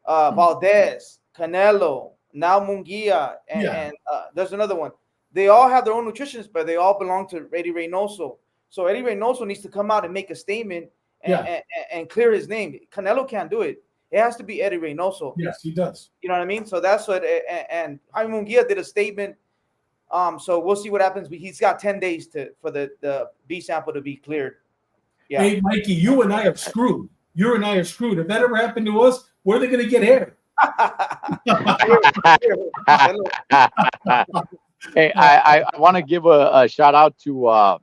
[SPEAKER 3] Valdez, Canelo, now Munguia, and there's another one. They all have their own nutritionists, but they all belong to Eddie Reynoso. So Eddie Reynoso needs to come out and make a statement and clear his name. Canelo can't do it. It has to be Eddie Reynoso.
[SPEAKER 2] Yes, he does.
[SPEAKER 3] You know what I mean? So that's what. And Jaime Munguia did a statement. So we'll see what happens. But he's got 10 days for the B sample to be cleared. Yeah.
[SPEAKER 2] Hey, Mikey, you and I are screwed. You and I are screwed. If that ever happened to us, where are they going to get hair?
[SPEAKER 1] Hey, I want to give a shout out to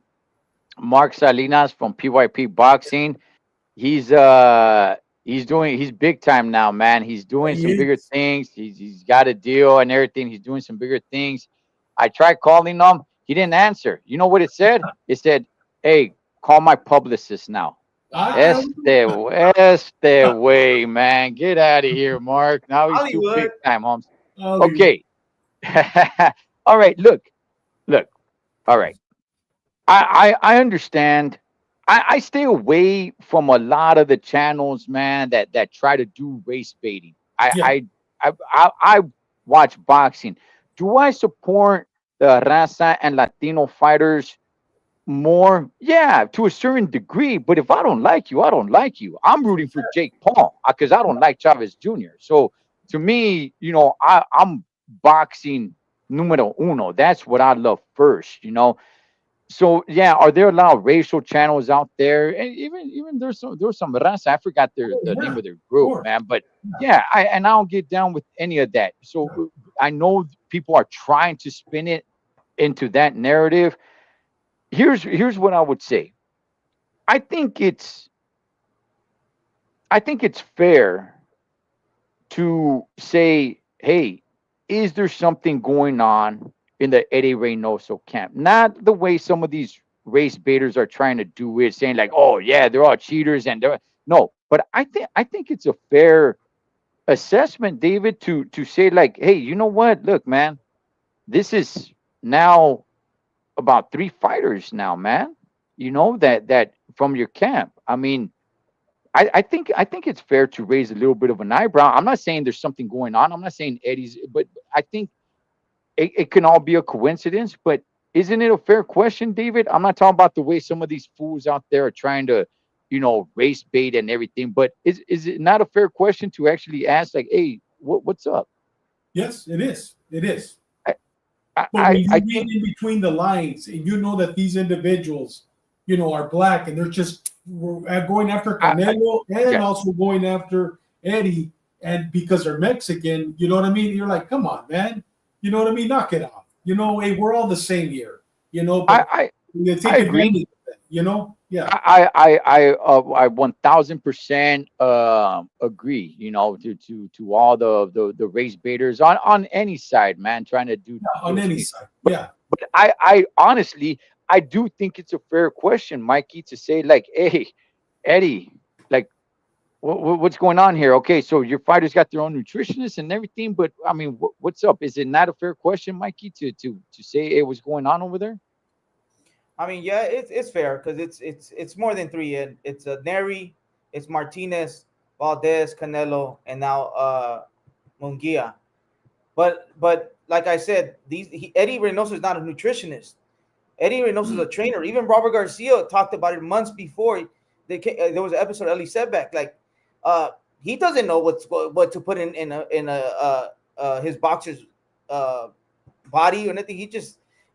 [SPEAKER 1] Mark Salinas from PYP Boxing. He's big time now, man. He's doing some bigger things. He's got a deal and everything. He's doing some bigger things. I tried calling him. He didn't answer. You know what it said? It said, "Hey, call my publicist now." Este way, man. Get out of here, Mark. Now he's
[SPEAKER 3] Hollywood.
[SPEAKER 1] too big time, Holmes. Okay. All right. Look. All right. I understand. I stay away from a lot of the channels, man, that try to do race baiting. I watch boxing. Do I support the Raza and Latino fighters more? Yeah, to a certain degree. But if I don't like you, I don't like you. I'm rooting for Jake Paul because I don't like Chavez Jr. So to me, I'm boxing numero uno. That's what I love first. So yeah, are there a lot of racial channels out there? And even there's some raza. I forgot the name of their group, man. But yeah, I don't get down with any of that. So I know people are trying to spin it into that narrative. Here's what I would say. I think it's fair to say, hey, is there something going on in the Eddie Reynoso camp? Not the way some of these race baiters are trying to do it, saying like, oh yeah, they're all cheaters and no. But I think it's a fair assessment, David, to say like, hey, you know what? Look, man, this is now about 3 fighters now, man. That from your camp. I mean, I think it's fair to raise a little bit of an eyebrow. I'm not saying there's something going on. I'm not saying Eddie's, but I think it can all be a coincidence. But isn't it a fair question, David? I'm not talking about the way some of these fools out there are trying to, race bait and everything. But is it not a fair question to actually ask, like, hey, what's up?
[SPEAKER 2] Yes, it is. It is.
[SPEAKER 1] But
[SPEAKER 2] when you read in between the lines, and you know that these individuals, are black, and they're just going after Canelo and also going after Eddie, and because they're Mexican, you know what I mean? You're like, come on, man. You know what I mean? Knock it off. Hey, we're all the same here. But
[SPEAKER 1] I agree.
[SPEAKER 2] Yeah.
[SPEAKER 1] I 1000% agree. To all the race baiters on any side, man, trying to do
[SPEAKER 2] on any side.
[SPEAKER 1] But I honestly, I do think it's a fair question, Mikey, to say like, hey, Eddie, like, What's going on here? Okay, so your fighters got their own nutritionist and everything, but I mean, what's up? Is it not a fair question, Mikey, to say hey, what's going on over there?
[SPEAKER 3] I mean, yeah, it's fair because it's more than three. It's Neri, it's Martinez, Valdez, Canelo, and now Munguia. But like I said, Eddie Reynoso is not a nutritionist. Eddie Reynoso is
[SPEAKER 1] Mm.
[SPEAKER 3] a trainer. Even Robert Garcia talked about it months before. There was an episode Ellie Setback. Like, he doesn't know what to put in his boxer's uh, body or anything.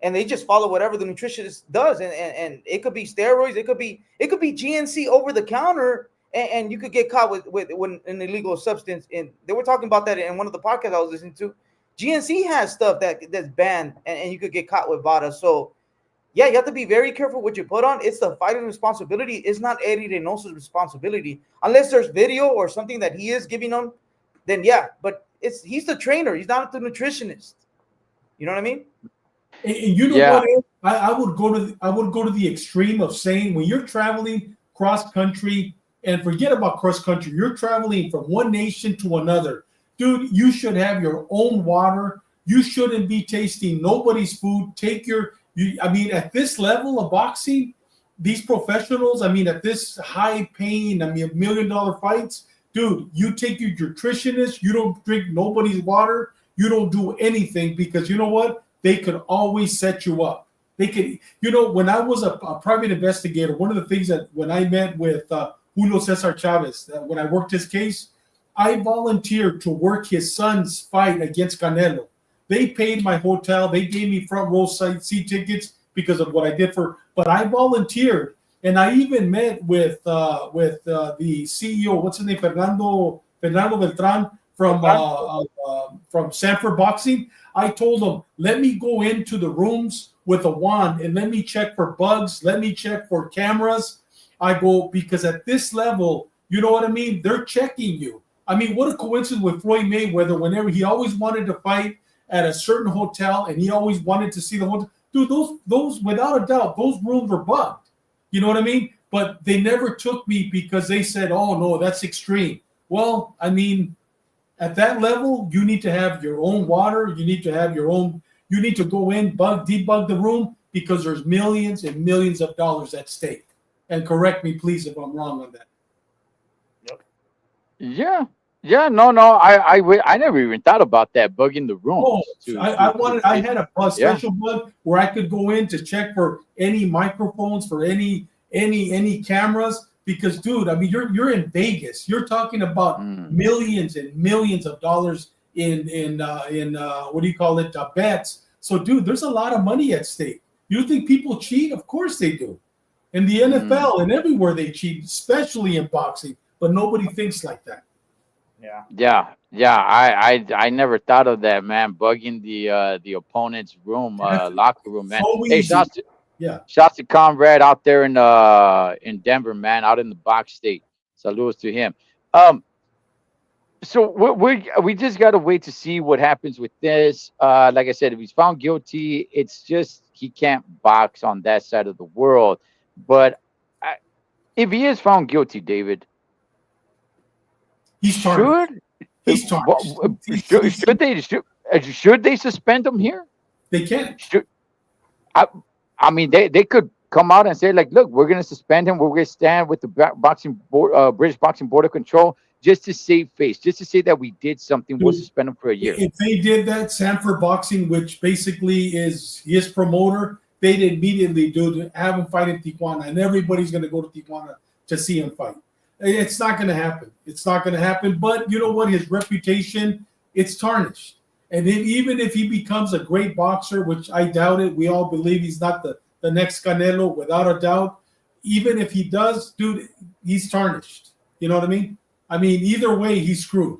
[SPEAKER 3] And they just follow whatever the nutritionist does, and it could be steroids, it could be GNC over the counter, and you could get caught with an illegal substance. And they were talking about that in one of the podcasts I was listening to. GNC has stuff that's banned, and you could get caught with VADA. So yeah, you have to be very careful what you put on. It's the fighter's responsibility. It's not Eddie Reynoso's responsibility. Unless there's video or something that he is giving them, then yeah. But he's the trainer. He's not the nutritionist. You know what I mean?
[SPEAKER 2] And you know
[SPEAKER 1] Yeah.
[SPEAKER 2] what? I would go to the extreme of saying when you're traveling cross country, and forget about cross country, you're traveling from one nation to another, dude. You should have your own water. You shouldn't be tasting nobody's food. I mean, at this level of boxing, these professionals, I mean, at this high paying, I mean, $1 million fights, dude, you take your nutritionist, you don't drink nobody's water, you don't do anything because you know what? They could always set you up. They could, when I was a private investigator, one of the things that when I met with Julio Cesar Chavez, when I worked his case, I volunteered to work his son's fight against Canelo. They paid my hotel. They gave me front row seat tickets because of what I did but I volunteered. And I even met with the CEO, what's his name, Fernando Beltran from Sanford Boxing. I told him, let me go into the rooms with a wand and let me check for bugs. Let me check for cameras. I go, because at this level, you know what I mean? They're checking you. I mean, what a coincidence with Floyd Mayweather. Whenever he always wanted to fight at a certain hotel and he always wanted to see the hotel. Dude, those without a doubt, those rooms were bugged. You know what I mean? But they never took me because they said, oh, no, that's extreme. Well, I mean, at that level, you need to have your own water. You need to have you need to go in, debug the room because there's millions and millions of dollars at stake. And correct me, please, if I'm wrong on that.
[SPEAKER 1] Yeah. Yeah. No. I never even thought about that bugging the
[SPEAKER 2] Oh,
[SPEAKER 1] rooms
[SPEAKER 2] I had a
[SPEAKER 1] yeah.
[SPEAKER 2] special bug where I could go in to check for any microphones, for any cameras. Because, dude, I mean, you're in Vegas. You're talking about
[SPEAKER 1] Mm.
[SPEAKER 2] millions and millions of dollars in what do you call it, bets. So, dude, there's a lot of money at stake. You think people cheat? Of course they do. In the
[SPEAKER 1] Mm.
[SPEAKER 2] NFL and everywhere they cheat, especially in boxing. But nobody thinks like that.
[SPEAKER 3] Yeah.
[SPEAKER 1] Yeah. I never thought of that, man. Bugging the opponent's room,
[SPEAKER 2] That's
[SPEAKER 1] locker room, man.
[SPEAKER 2] so
[SPEAKER 1] Hey,
[SPEAKER 2] easy. Yeah.
[SPEAKER 1] shouts to Conrad out there in Denver, man, out in the box state. Saludos to him. Um, so we just gotta wait to see what happens with this. Like I said, if he's found guilty, it's just he can't box on that side of the world. But I, if he is found guilty, David,
[SPEAKER 2] He's tarnished.
[SPEAKER 1] should
[SPEAKER 2] He's tarnished.
[SPEAKER 1] should they suspend him here?
[SPEAKER 2] They can't.
[SPEAKER 1] Should I? I mean, they could come out and say like, look, we're gonna suspend him. We're gonna stand with the boxing board, British Boxing Board of Control, just to save face, just to say that we did something. We'll suspend him for a year.
[SPEAKER 2] If they did that, Sanford Boxing, which basically is his promoter, they'd immediately have him fight in Tijuana, and everybody's going to go to Tijuana to see him fight. It's not going to happen. It's not going to happen. But you know what? His reputation, it's tarnished. And even if he becomes a great boxer, which I doubt it, we all believe he's not the next Canelo, without a doubt. Even if he does, dude, he's tarnished. You know what I mean? I mean, either way, he's screwed.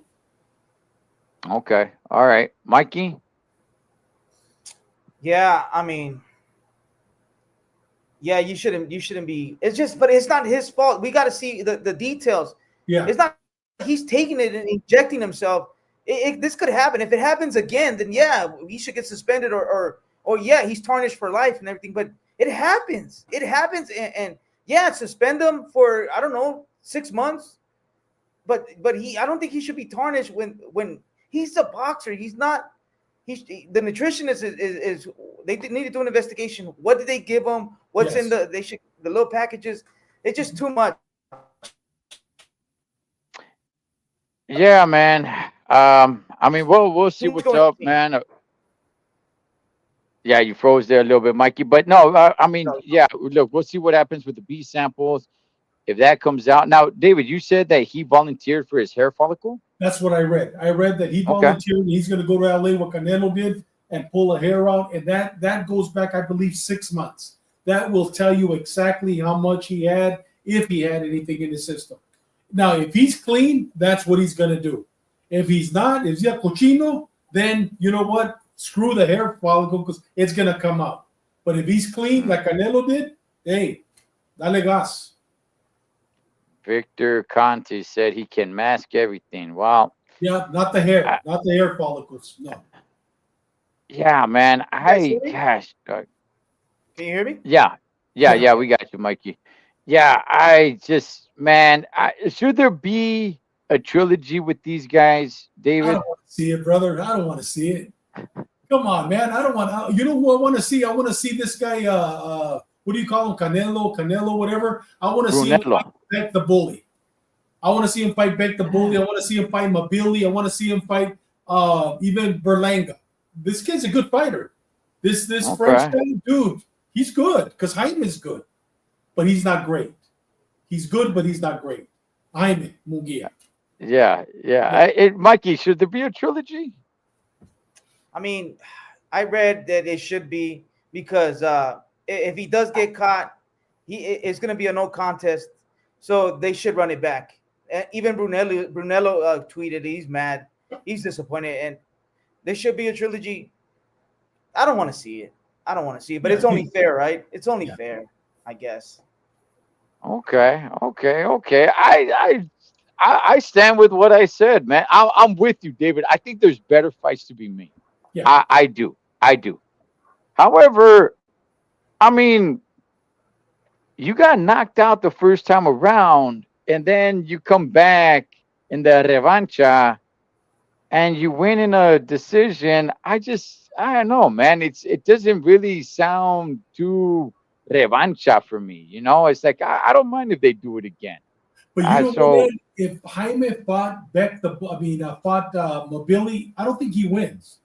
[SPEAKER 1] Okay, all right, Mikey.
[SPEAKER 3] Yeah, I mean, yeah, you shouldn't be. It's just, but it's not his fault. We got to see the details.
[SPEAKER 2] Yeah.
[SPEAKER 3] It's not he's taking it and injecting himself. This could happen. If it happens again, then yeah, he should get suspended or yeah, he's tarnished for life and everything. But it happens. It happens, and yeah, suspend him for I don't know 6 months. but he, I don't think he should be tarnished when he's a boxer. He's not. The nutritionist is they need to do an investigation. What did they give him? What's in
[SPEAKER 2] Yes.
[SPEAKER 3] the little packages? It's just too much.
[SPEAKER 1] Yeah, man. I mean, we'll see
[SPEAKER 3] Who's
[SPEAKER 1] what's
[SPEAKER 3] going
[SPEAKER 1] up,
[SPEAKER 3] clean?
[SPEAKER 1] man. Yeah, you froze there a little bit, Mikey. But no, I mean, yeah. Look, we'll see what happens with the B samples if that comes out. Now, David, you said that he volunteered for his hair follicle.
[SPEAKER 2] That's what I read. I read that he
[SPEAKER 1] Okay.
[SPEAKER 2] volunteered. And he's going to go to LA what Canelo did and pull a hair out, and that goes back, I believe, 6 months. That will tell you exactly how much he had, if he had anything in his system. Now, if he's clean, that's what he's going to do. If he's not, if he's a cochino, then you know what? Screw the hair follicle because it's going to come out. But if he's clean, like Canelo did, hey, dale gas.
[SPEAKER 1] Victor Conte said he can mask everything. Wow.
[SPEAKER 2] Yeah, not the hair,
[SPEAKER 1] I,
[SPEAKER 2] not the hair follicles. No.
[SPEAKER 1] yeah, man.
[SPEAKER 3] You guys hear me?
[SPEAKER 1] Gosh.
[SPEAKER 3] Can you hear me?
[SPEAKER 1] Yeah. Yeah,
[SPEAKER 2] Yeah.
[SPEAKER 1] yeah, we got you, Mikey. Yeah, I just, man, should there be a trilogy with these guys,
[SPEAKER 2] I
[SPEAKER 1] David?
[SPEAKER 2] don't want to see it, brother. I don't want to see it. Come on, man. I don't want. You know who I want to see? I want to see this guy. What do you call him? Canelo, whatever. I want to see him fight
[SPEAKER 1] Brunello.
[SPEAKER 2] Beck the Bully. I want to see him fight Beck the Bully. I want to see him fight Mabili. I want to see him fight even Berlanga. This kid's a good fighter. This French
[SPEAKER 1] Okay.
[SPEAKER 2] guy, dude, he's good because Jaime is good, but he's not great. He's good, but he's not great. Jaime Munguia.
[SPEAKER 1] Yeah, yeah.
[SPEAKER 2] Yeah.
[SPEAKER 1] Mikey, should there be a trilogy?
[SPEAKER 3] I mean, I read that it should be because if he does get caught, it's going to be a no contest. So they should run it back. Even Brunello tweeted he's mad, he's disappointed, and there should be a trilogy. I don't want to see it. I don't want to see it, but
[SPEAKER 2] Yeah,
[SPEAKER 3] it's only fair, right? It's only
[SPEAKER 2] yeah.
[SPEAKER 3] fair, I guess.
[SPEAKER 1] Okay, okay. I stand with what I said, man. I'm with you, David. I think there's better fights to be made.
[SPEAKER 2] Yeah.
[SPEAKER 1] I do. However, I mean, you got knocked out the first time around, and then you come back in the revancha and you win in a decision. I don't know, man. It doesn't really sound too revancha for me. You know, it's like I don't mind if they do it again.
[SPEAKER 2] But you know what,
[SPEAKER 1] So
[SPEAKER 2] man? If Jaime fought fought Mobili, I don't think he wins.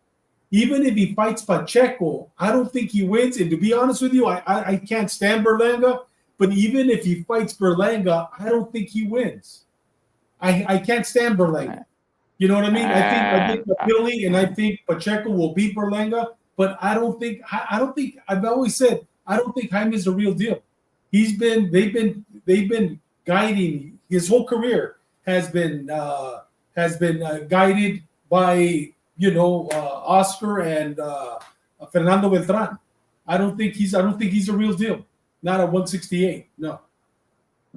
[SPEAKER 2] Even if he fights Pacheco, I don't think he wins. And to be honest with you, I can't stand Berlanga. But even if he fights Berlanga, I don't think he wins. I can't stand Berlanga. You know what I mean? I think
[SPEAKER 1] uh,
[SPEAKER 2] Mobili and I think Pacheco will beat Berlanga. But I don't think I've always said I don't think Jaime's the real deal. They've been guiding his whole career has been guided by Oscar and Fernando Beltran. I don't think he's a real deal. Not at 168. No.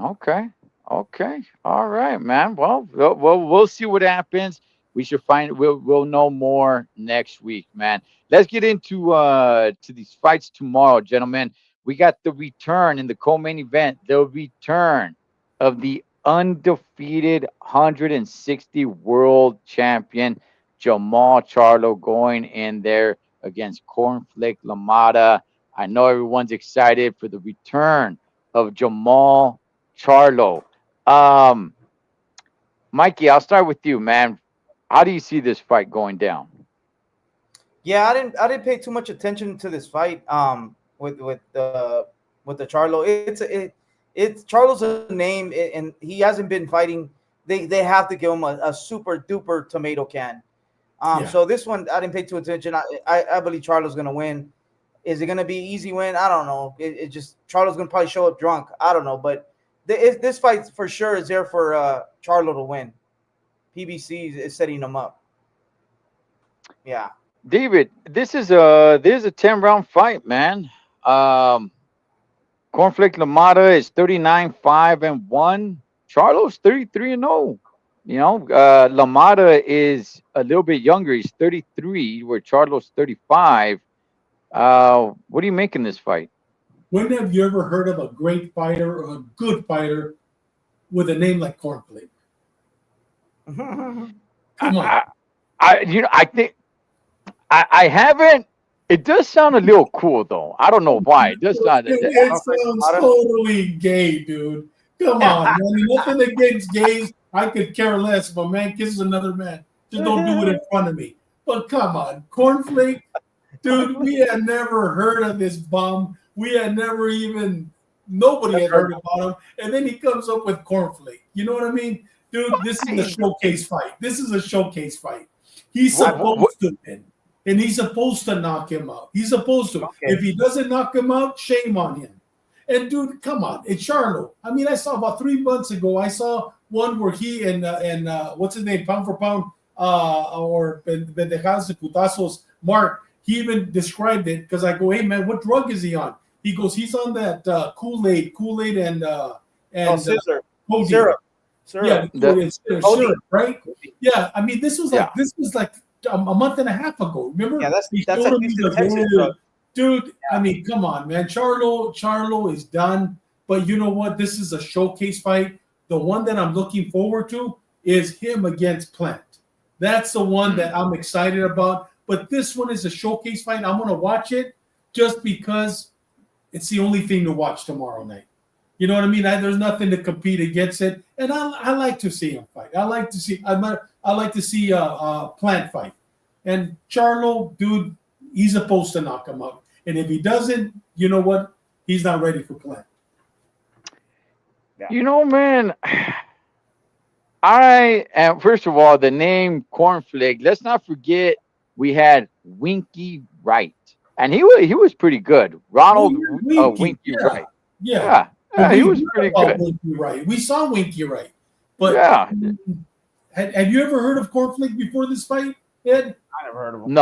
[SPEAKER 1] okay. Okay. All right, man. Well, we'll see what happens. We should find we'll know more next week, man. Let's get into to these fights tomorrow, gentlemen. We got the return in the co-main event, the return of the undefeated 160 world champion Jamal Charlo going in there against Cornflake Lamada. I know everyone's excited for the return of Jamal Charlo. Um, Mikey, I'll start with you, man. How do you see this fight going down?
[SPEAKER 3] Yeah, I didn't pay too much attention to this fight. With the Charlo, it's Charlo's a name, and he hasn't been fighting. They have to give him a super duper tomato can.
[SPEAKER 2] Yeah.
[SPEAKER 3] So this one I didn't pay too attention. I believe Charlo's gonna win. Is it gonna be easy win? I don't know. It just Charlo's gonna probably show up drunk. I don't know, but this fight for sure is there for Charlo to win. PBC is setting him up. Yeah.
[SPEAKER 1] David, this is a 10-round fight, man. Cornflake Lamada is 39-5-1. Charlo's 33-0. You know, Lamada is a little bit younger. He's 33, where Charlo's 35. What do you make in this fight?
[SPEAKER 2] When have you ever heard of a great fighter or a good fighter with a name like Cornflake? Come on.
[SPEAKER 1] I, I think I haven't. It does sound a little cool though. I don't know why. It does sound.
[SPEAKER 2] It sounds totally gay, dude. Come on, man. Nothing against gays. I could care less if a man kisses another man. Just don't do it in front of me. But come on, cornflake, dude. We had never heard of this bum. We had never even nobody had heard about him. And then he comes up with cornflake. You know what I mean, dude? This is a showcase fight. This is a showcase fight. He's supposed to win. And he's supposed to knock him out. He's supposed to. Okay. If he doesn't knock him out, shame on him. And dude, come on, it's Charlo. I mean, I saw about 3 months ago. I saw one where he and what's his name, pound for pound, or Pendejadas y Putazos, Mark. He even described it because I go, hey man, what drug is he on? He goes, he's on that Kool-Aid,
[SPEAKER 3] Scissor.
[SPEAKER 2] Syrup. Yeah, syrup, right? Yeah, I mean, this was like a month and a half ago. Remember?
[SPEAKER 3] Yeah, that's like
[SPEAKER 2] dude. Yeah. I mean, come on, man. Charlo is done. But you know what? This is a showcase fight. The one that I'm looking forward to is him against Plant. That's the one that I'm excited about. But this one is a showcase fight. I'm going to watch it just because it's the only thing to watch tomorrow night. You know what I mean? There's nothing to compete against it, and I like to see him fight. I like to see Plant fight, and Charlo, dude, he's supposed to knock him out. And if he doesn't, you know what? He's not ready for Plant.
[SPEAKER 1] Yeah. You know, man, I am. First of all, the name Cornflake. Let's not forget we had Winky Wright, and he was pretty good. Ronald Winky Wright.
[SPEAKER 2] Yeah.
[SPEAKER 1] He was pretty good.
[SPEAKER 2] Winky Wright. We saw Winky Wright. But yeah. Have you ever heard of Cornflake before this fight, Ed?
[SPEAKER 3] I never heard of him.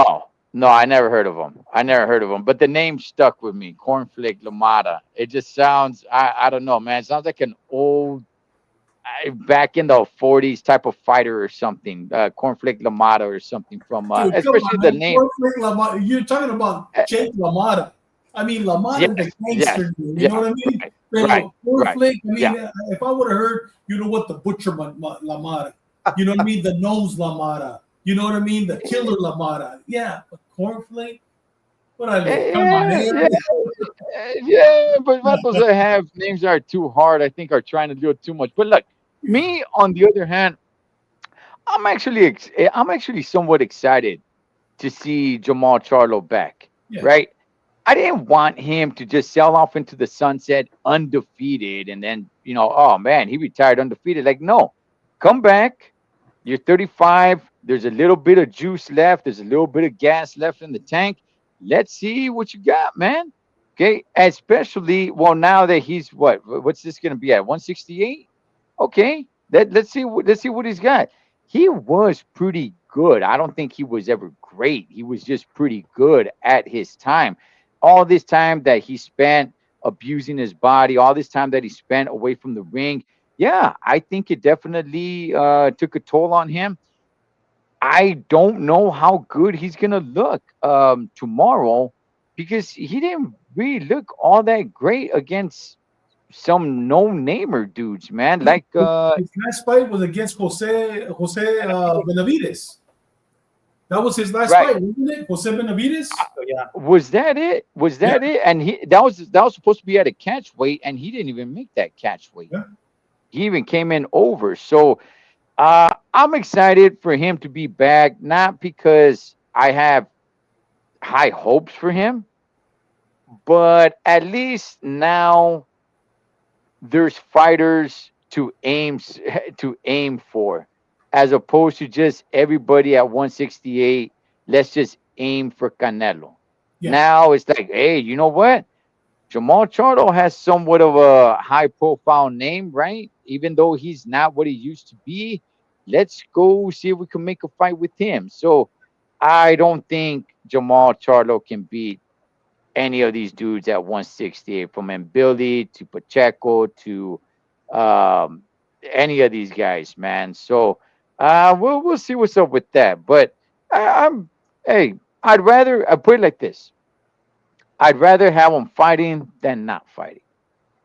[SPEAKER 1] No, I never heard of him. But the name stuck with me, Cornflake Lamada. It just sounds, I don't know, man. It sounds like an old, back in the 40s type of fighter or something. Cornflake Lamada or something from, dude, especially the name.
[SPEAKER 2] Cornflake Lamada. You're talking about Jake LaMotta. I mean, LaMotta, the gangster, you know what I mean?
[SPEAKER 1] Right.
[SPEAKER 2] Cornflake, I mean, if I would have heard, you know what, the butcher LaMotta, you know what I mean? The nose LaMotta, you know what I mean? The killer LaMotta. Yeah, but Cornflake? What I mean? Come on.
[SPEAKER 1] Yeah, but vatos that have names that are too hard, I think, are trying to do it too much. But look, me, on the other hand, I'm actually somewhat excited to see Jamal Charlo back, right? I didn't want him to just sail off into the sunset undefeated and then, oh man, he retired undefeated. Like, no, come back. You're 35. There's a little bit of juice left. There's a little bit of gas left in the tank. Let's see what you got, man. Okay. Especially, well, now that he's what's this going to be at? 168? Okay. Let's see what he's got. He was pretty good. I don't think he was ever great. He was just pretty good at his time. All this time that he spent abusing his body, all this time that he spent away from the ring, yeah, I think it definitely took a toll on him. I don't know how good he's going to look tomorrow because he didn't really look all that great against some no-namer dudes, man. Like
[SPEAKER 2] his last fight was against Jose Benavides. That was his last fight, wasn't it? Jose Benavides?
[SPEAKER 1] Yeah. Was that it? It? And that was supposed to be at a catch weight, and he didn't even make that catch weight. Yeah. He even came in over. So I'm excited for him to be back, not because I have high hopes for him, but at least now there's fighters to aim for. As opposed to just everybody at 168, let's just aim for Canelo. Yeah. Now it's like, hey, you know what? Jamal Charlo has somewhat of a high-profile name, right? Even though he's not what he used to be, let's go see if we can make a fight with him. So I don't think Jamal Charlo can beat any of these dudes at 168, from Billy to Pacheco to any of these guys, man. So we'll see what's up with that. But I'd put it like this. I'd rather have them fighting than not fighting.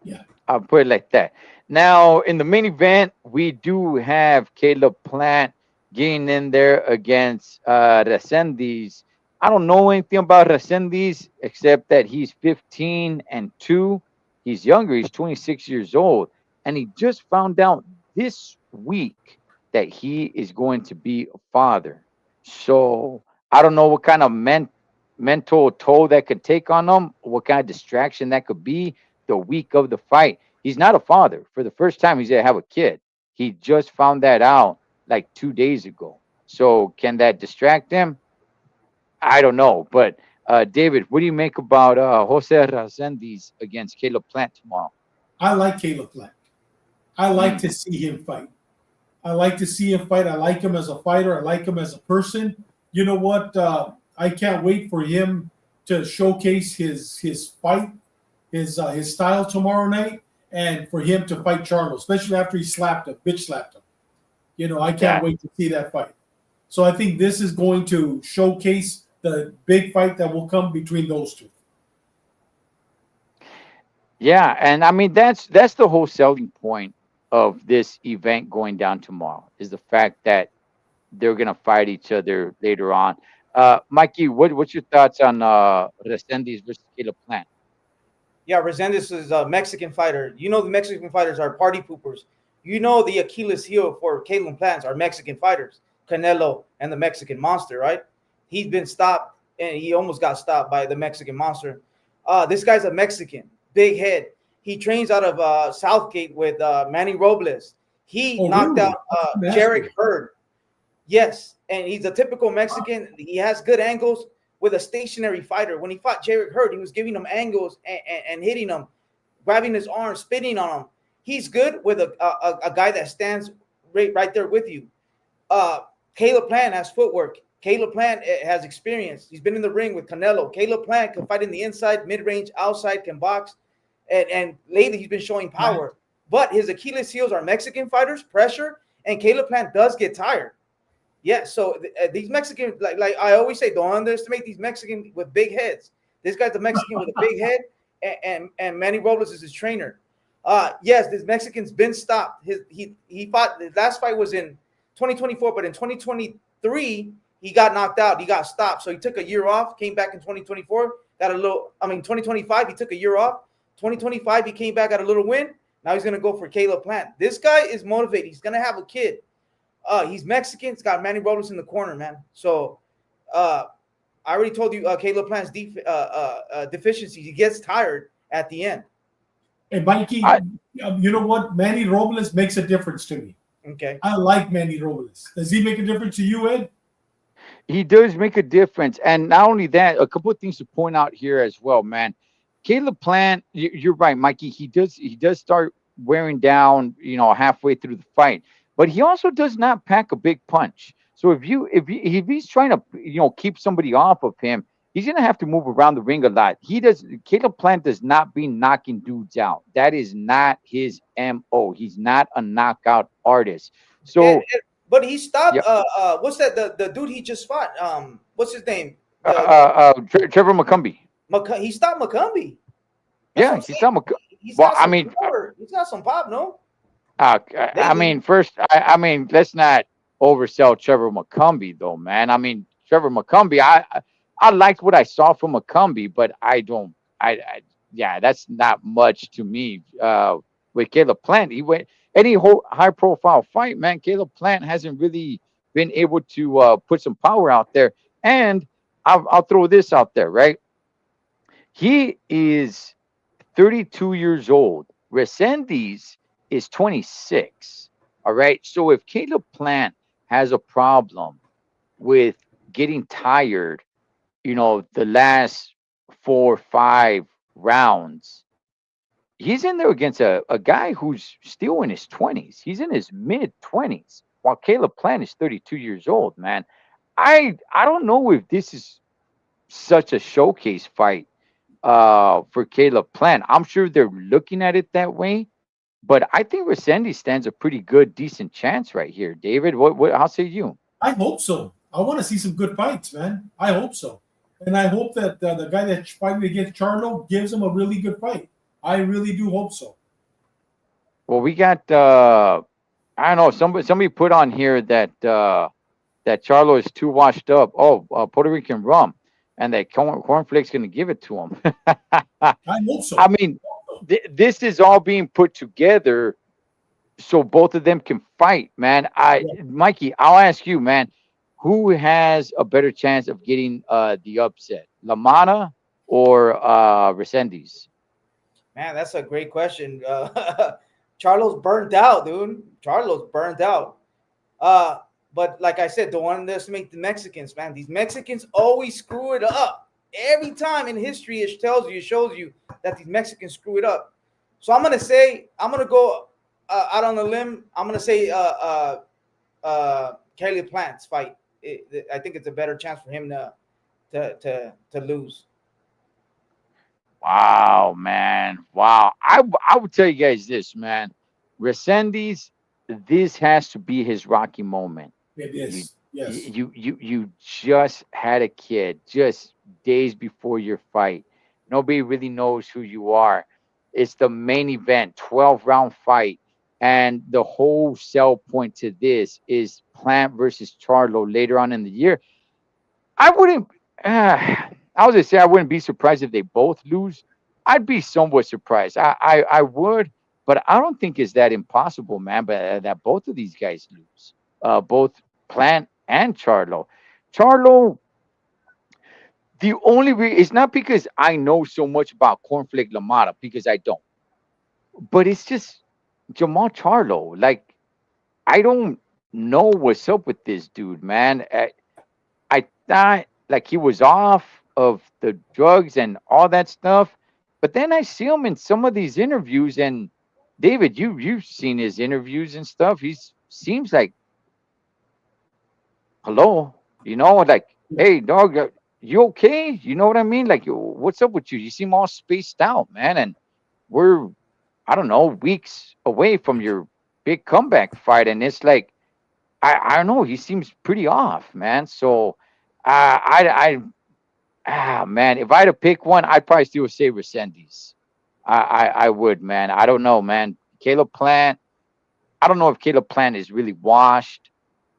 [SPEAKER 2] Yeah.
[SPEAKER 1] I'll put it like that. Now, in the main event, we do have Caleb Plant getting in there against Resendiz. I don't know anything about Resendiz except that he's 15-2. He's younger. He's 26 years old, and he just found out this week that he is going to be a father. So I don't know what kind of mental toll that could take on him, what kind of distraction that could be the week of the fight. He's not a father. For the first time, he's going to have a kid. He just found that out like 2 days ago. So can that distract him? I don't know. But David, what do you make about Jose Razendiz against Caleb Plant tomorrow?
[SPEAKER 2] I like Caleb Plant. I like
[SPEAKER 1] Mm,
[SPEAKER 2] to see him fight. I like to see him fight. I like him as a fighter. I like him as a person. You know what? I can't wait for him to showcase his fight, his style tomorrow night, and for him to fight Charlo, especially after he slapped him, bitch slapped him. You know, I can't
[SPEAKER 1] yeah.
[SPEAKER 2] wait to see that fight. So I think this is going to showcase the big fight that will come between those two.
[SPEAKER 1] Yeah, and I mean that's the whole selling point of this event going down tomorrow is the fact that they're gonna fight each other later on. Mikey, what's your thoughts on Resendiz versus Caleb Plant?
[SPEAKER 3] Yeah, Resendez is a Mexican fighter. You know the Mexican fighters are party poopers. You know the Achilles heel for Caitlin Plants are Mexican fighters, Canelo and the Mexican Monster, right? He's been stopped and he almost got stopped by the Mexican Monster. This guy's a Mexican, big head. He trains out of Southgate with Manny Robles. He
[SPEAKER 2] Oh,
[SPEAKER 3] knocked
[SPEAKER 2] really?
[SPEAKER 3] out
[SPEAKER 2] That's
[SPEAKER 3] Jarek
[SPEAKER 2] good.
[SPEAKER 3] Hurd. Yes, and he's a typical Mexican. He has good angles with a stationary fighter. When he fought Jarek Hurd, he was giving him angles and hitting him, grabbing his arm, spitting on him. He's good with a guy that stands right there with you. Caleb Plant has footwork. Caleb Plant has experience. He's been in the ring with Canelo. Caleb Plant can fight in the inside, mid-range, outside, can box. And lately he's been showing power. But his Achilles heels are Mexican fighters, pressure, and Caleb Plant does get tired. Yeah, so these Mexican, like I always say, don't underestimate these Mexican with big heads. This guy's a Mexican with a big head, and Manny Robles is his trainer. Yes, this Mexican's been stopped. He fought. The last fight was in 2024, but in 2023 he got knocked out. He got stopped, so he took a year off. Came back in 2024, got a little. I mean, 2025 he took a year off. 2025 he came back, got a little win. Now he's gonna go for Caleb Plant. This guy is motivated. He's gonna have a kid. He's Mexican. He's got Manny Robles in the corner, man. So I already told you Caleb Plant's deficiencies. He gets tired at the end.
[SPEAKER 2] And Mikey,
[SPEAKER 1] I
[SPEAKER 2] you know what? Manny Robles makes a difference to me.
[SPEAKER 3] Okay.
[SPEAKER 2] I like Manny Robles. Does he make a difference to you, Ed?
[SPEAKER 1] He does make a difference, and not only that, a couple of things to point out here as well, man. Caleb Plant, you're right, Mikey. He does start wearing down, halfway through the fight, but he also does not pack a big punch. So if he's trying to keep somebody off of him, he's gonna have to move around the ring a lot. He does. Caleb Plant does not be knocking dudes out. That is not his mo. He's not a knockout artist. So
[SPEAKER 3] But he stopped.
[SPEAKER 1] yeah,
[SPEAKER 3] What's that? The dude he just fought. What's his name?
[SPEAKER 1] Trevor McCumbee.
[SPEAKER 3] He stopped McCumbee. That's what
[SPEAKER 1] Yeah,
[SPEAKER 3] I'm
[SPEAKER 1] he's
[SPEAKER 3] saying.
[SPEAKER 1] not.
[SPEAKER 3] He's
[SPEAKER 1] Well,
[SPEAKER 3] got
[SPEAKER 1] I
[SPEAKER 3] some
[SPEAKER 1] mean,
[SPEAKER 3] power. He's got some pop, no?
[SPEAKER 1] I
[SPEAKER 3] Lately.
[SPEAKER 1] mean, first, I mean, let's not oversell Trevor McCumbee, though, man. I mean, Trevor McCumbee, I liked what I saw from McCumbee, but I don't, yeah, that's not much to me. With Caleb Plant, he went any high profile fight, man. Caleb Plant hasn't really been able to put some power out there. And I'll throw this out there, right? He is 32 years old. Resendiz is 26. All right. So if Caleb Plant has a problem with getting tired, the last 4 or 5 rounds, he's in there against a guy who's still in his 20s. He's in his mid 20s, while Caleb Plant is 32 years old, man. I don't know if this is such a showcase fight for Caleb Plant. I'm sure they're looking at it that way, but I think Resendy stands a pretty good, decent chance right here. David, what how say you?
[SPEAKER 2] I hope so. I want to see some good fights, man. I hope so. And I hope that the guy that's fighting against Charlo gives him a really good fight. I really do hope so.
[SPEAKER 1] Well, we got I don't know. Somebody put on here that that Charlo is too washed up. Oh, Puerto Rican rum, and that cornflakes going to give it to him.
[SPEAKER 2] I hope
[SPEAKER 1] I
[SPEAKER 2] so.
[SPEAKER 1] mean, this is all being put together so both of them can fight, man.
[SPEAKER 2] Yeah.
[SPEAKER 1] Mikey, I'll ask you, man, who has a better chance of getting the upset, Lamana or Resendiz?
[SPEAKER 3] Man, that's a great question. Charlo's burnt out, dude. Charlo's burnt out. Uh, but like I said, don't underestimate the Mexicans, man. These Mexicans always screw it up. Every time in history, it tells you, it shows you that these Mexicans screw it up. So I'm gonna go out on a limb. I'm gonna say Caleb Plant's fight. I think it's a better chance for him to lose.
[SPEAKER 1] Wow, man. Wow. I would tell you guys this, man. Resendiz, this has to be his Rocky moment.
[SPEAKER 2] It
[SPEAKER 1] You
[SPEAKER 2] is. Yes.
[SPEAKER 1] you just had a kid just days before your fight. Nobody really knows who you are. It's the main event, 12-round fight. And the whole sell point to this is Plant versus Charlo later on in the year. I wouldn't. I was gonna say I wouldn't be surprised if they both lose. I'd be somewhat surprised. I would, but I don't think it's that impossible, man. But that both of these guys lose, both Plant and Charlo. Charlo, the only it's not because I know so much about Cornflake Lamata because I don't, but it's just Jamal Charlo. Like I don't know what's up with this dude, man. I thought like he was off of the drugs and all that stuff, but then I see him in some of these interviews, and David, you've seen his interviews and stuff. He seems like hello, like
[SPEAKER 2] Yeah.
[SPEAKER 1] hey dog, you okay? You know what I mean? Like what's up with you? You seem all spaced out, man, and we're I don't know weeks away from your big comeback fight, and it's like I don't know. He seems pretty off, man. So. Man, if I had to pick one, I'd probably still say Resendiz. I would, man. I don't know, man. Caleb Plant. I don't know if Caleb Plant is really washed,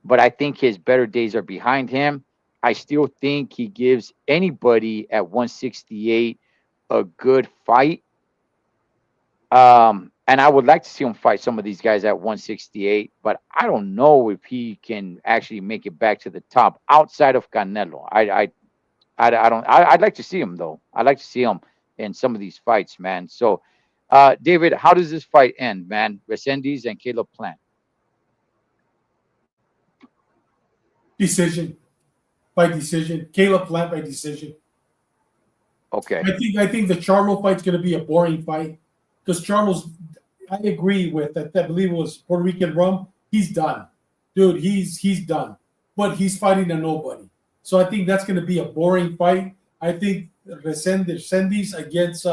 [SPEAKER 1] but I think his better days are behind him. I still think he gives anybody at 168 a good fight. And I would like to see him fight some of these guys at 168, but I don't know if he can actually make it back to the top outside of Canelo. I don't. I'd like to see him though. I'd like to see him in some of these fights, man. So, David, how does this fight end, man? Resendiz and Caleb Plant.
[SPEAKER 2] Decision by decision. Caleb Plant by decision.
[SPEAKER 1] Okay.
[SPEAKER 2] I think the Charlo fight's going to be a boring fight because Charlo's. I agree with that. I believe it was Puerto Rican Rum. He's done, dude. He's done, but he's fighting a nobody. So I think that's going to be a boring fight. I think Resendiz against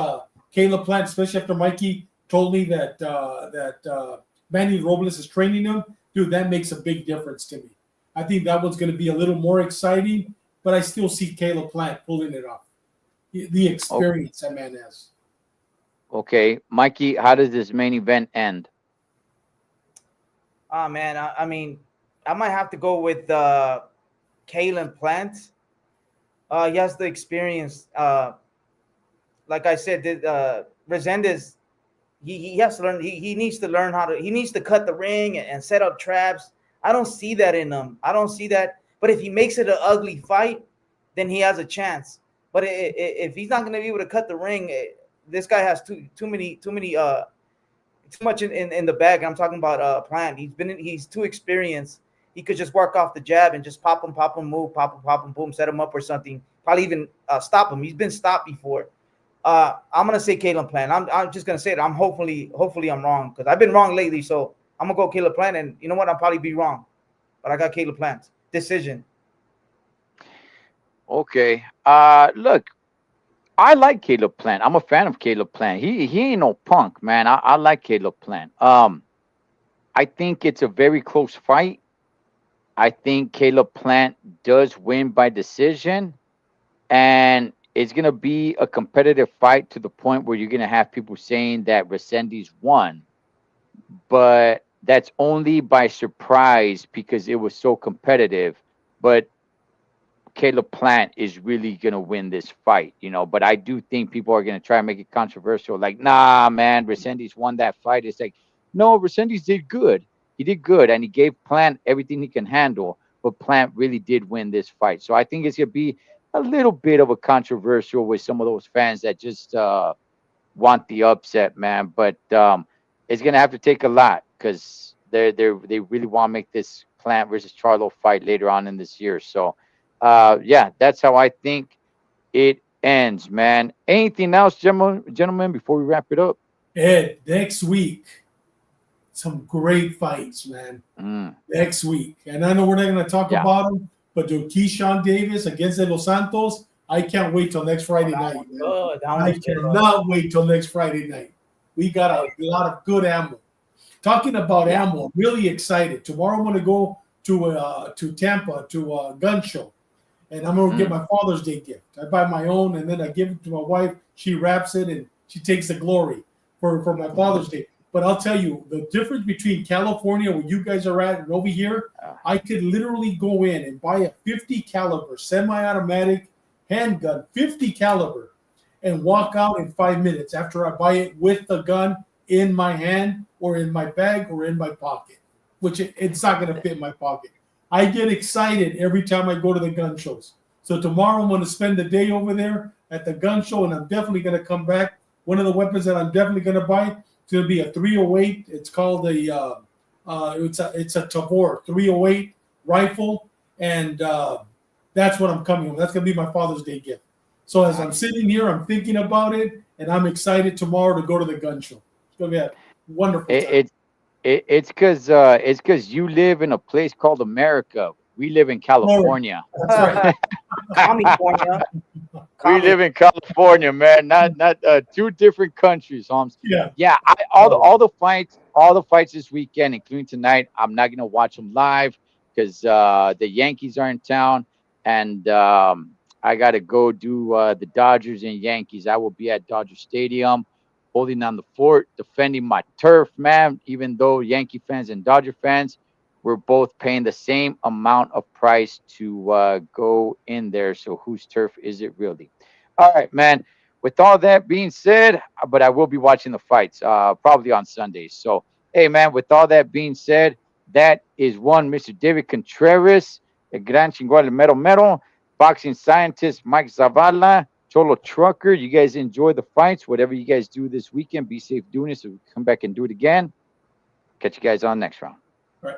[SPEAKER 2] Caleb Plant, especially after Mikey told me that Manny Robles is training him, dude. That makes a big difference to me. I think that one's going to be a little more exciting, but I still see Caleb Plant pulling it off. The
[SPEAKER 1] Oh,
[SPEAKER 2] experience that man has.
[SPEAKER 1] okay, Mikey, how does this main event end?
[SPEAKER 3] Oh man, I mean, I might have to go with Kalen Plant. He has the experience. Like I said, Resendez, he has to learn. He needs to learn how to. He needs to cut the ring and set up traps. I don't see that in him. I don't see that. But if he makes it an ugly fight, then he has a chance. But if he's not going to be able to cut the ring, this guy has too much in the bag. I'm talking about Plant. He's too experienced. He could just work off the jab and just pop him, move, pop him, boom, set him up or something. Probably even stop him. He's been stopped before. I'm gonna say Caleb Plant. I'm just gonna say it. I'm hopefully I'm wrong because I've been wrong lately. So I'm gonna go Caleb Plant, and you know what? I'll probably be wrong, but I got Caleb Plant decision.
[SPEAKER 1] Okay. Look, I like Caleb Plant. I'm a fan of Caleb Plant. He ain't no punk, man. I like Caleb Plant. I think it's a very close fight. I think Caleb Plant does win by decision, and it's gonna be a competitive fight to the point where you're gonna have people saying that Resendiz won. but that's only by surprise because it was so competitive. But Caleb Plant is really gonna win this fight, you know. But I do think people are gonna try and make it controversial, like, nah, man, Resendiz won that fight. It's like, no, Resendiz did good. He did good, and he gave Plant everything he can handle. But Plant really did win this fight, so I think it's gonna be a little bit of a controversial with some of those fans that just want the upset, man. But it's gonna have to take a lot because they really want to make this Plant versus Charlo fight later on in this year. So yeah, that's how I think it ends, man. Anything else, gentlemen, before we wrap it up?
[SPEAKER 2] Ed, next week, some great fights, man.
[SPEAKER 1] Mm,
[SPEAKER 2] Next week. And I know we're not going to talk
[SPEAKER 1] yeah,
[SPEAKER 2] about them, but do Keyshawn Davis against De Los Santos, I can't wait till next Friday
[SPEAKER 4] That
[SPEAKER 2] night,
[SPEAKER 4] one's
[SPEAKER 2] man.
[SPEAKER 4] good. That
[SPEAKER 2] I
[SPEAKER 4] one's good.
[SPEAKER 2] cannot wait till next Friday night. We got a lot of good ammo. Talking about
[SPEAKER 1] yeah.
[SPEAKER 2] ammo, I'm really excited. Tomorrow I'm going to go to Tampa to a gun show, and I'm going to get
[SPEAKER 1] Mm,
[SPEAKER 2] my Father's Day gift. I buy my own, and then I give it to my wife. She wraps it, and she takes the glory for my Father's Day. But I'll tell you, the difference between California, where you guys are at, and over here,
[SPEAKER 1] uh,
[SPEAKER 2] I could literally go in and buy a 50 caliber semi-automatic handgun, 50 caliber, and walk out in 5 minutes after I buy it with the gun in my hand or in my bag or in my pocket, which it's not going to fit in my pocket. I get excited every time I go to the gun shows. So tomorrow I'm going to spend the day over there at the gun show, and I'm definitely going to come back. One of the weapons that I'm definitely going to buy is going to be a 308. It's called it's a Tavor 308 rifle, and that's what I'm coming with. That's going to be my Father's Day gift. So as I'm
[SPEAKER 1] nice.
[SPEAKER 2] sitting here, I'm thinking about it, and I'm excited tomorrow to go to the gun show. It's going to be a wonderful
[SPEAKER 1] It,
[SPEAKER 2] time.
[SPEAKER 1] it it's because you live in a place called America. We live in
[SPEAKER 2] Florida.
[SPEAKER 1] California.
[SPEAKER 2] That's right.
[SPEAKER 4] California.
[SPEAKER 1] We
[SPEAKER 4] Commie.
[SPEAKER 1] live in California, man. Not two different countries, Holmes.
[SPEAKER 2] Yeah.
[SPEAKER 1] Yeah, all the fights this weekend, including tonight. I'm not gonna watch them live because the Yankees are in town, and I gotta go do the Dodgers and Yankees. I will be at Dodger Stadium, holding on the fort, defending my turf, man. Even though Yankee fans and Dodger fans, we're both paying the same amount of price to go in there. So whose turf is it really? All right, man. With all that being said, but I will be watching the fights probably on Sundays. So, hey, man, with all that being said, that is one Mr. David Contreras, a Gran Chingual Mero Mero, boxing scientist Mike Zavala, Cholo Trucker. You guys enjoy the fights. Whatever you guys do this weekend, be safe doing it so we can come back and do it again. Catch you guys on next round.
[SPEAKER 2] Right.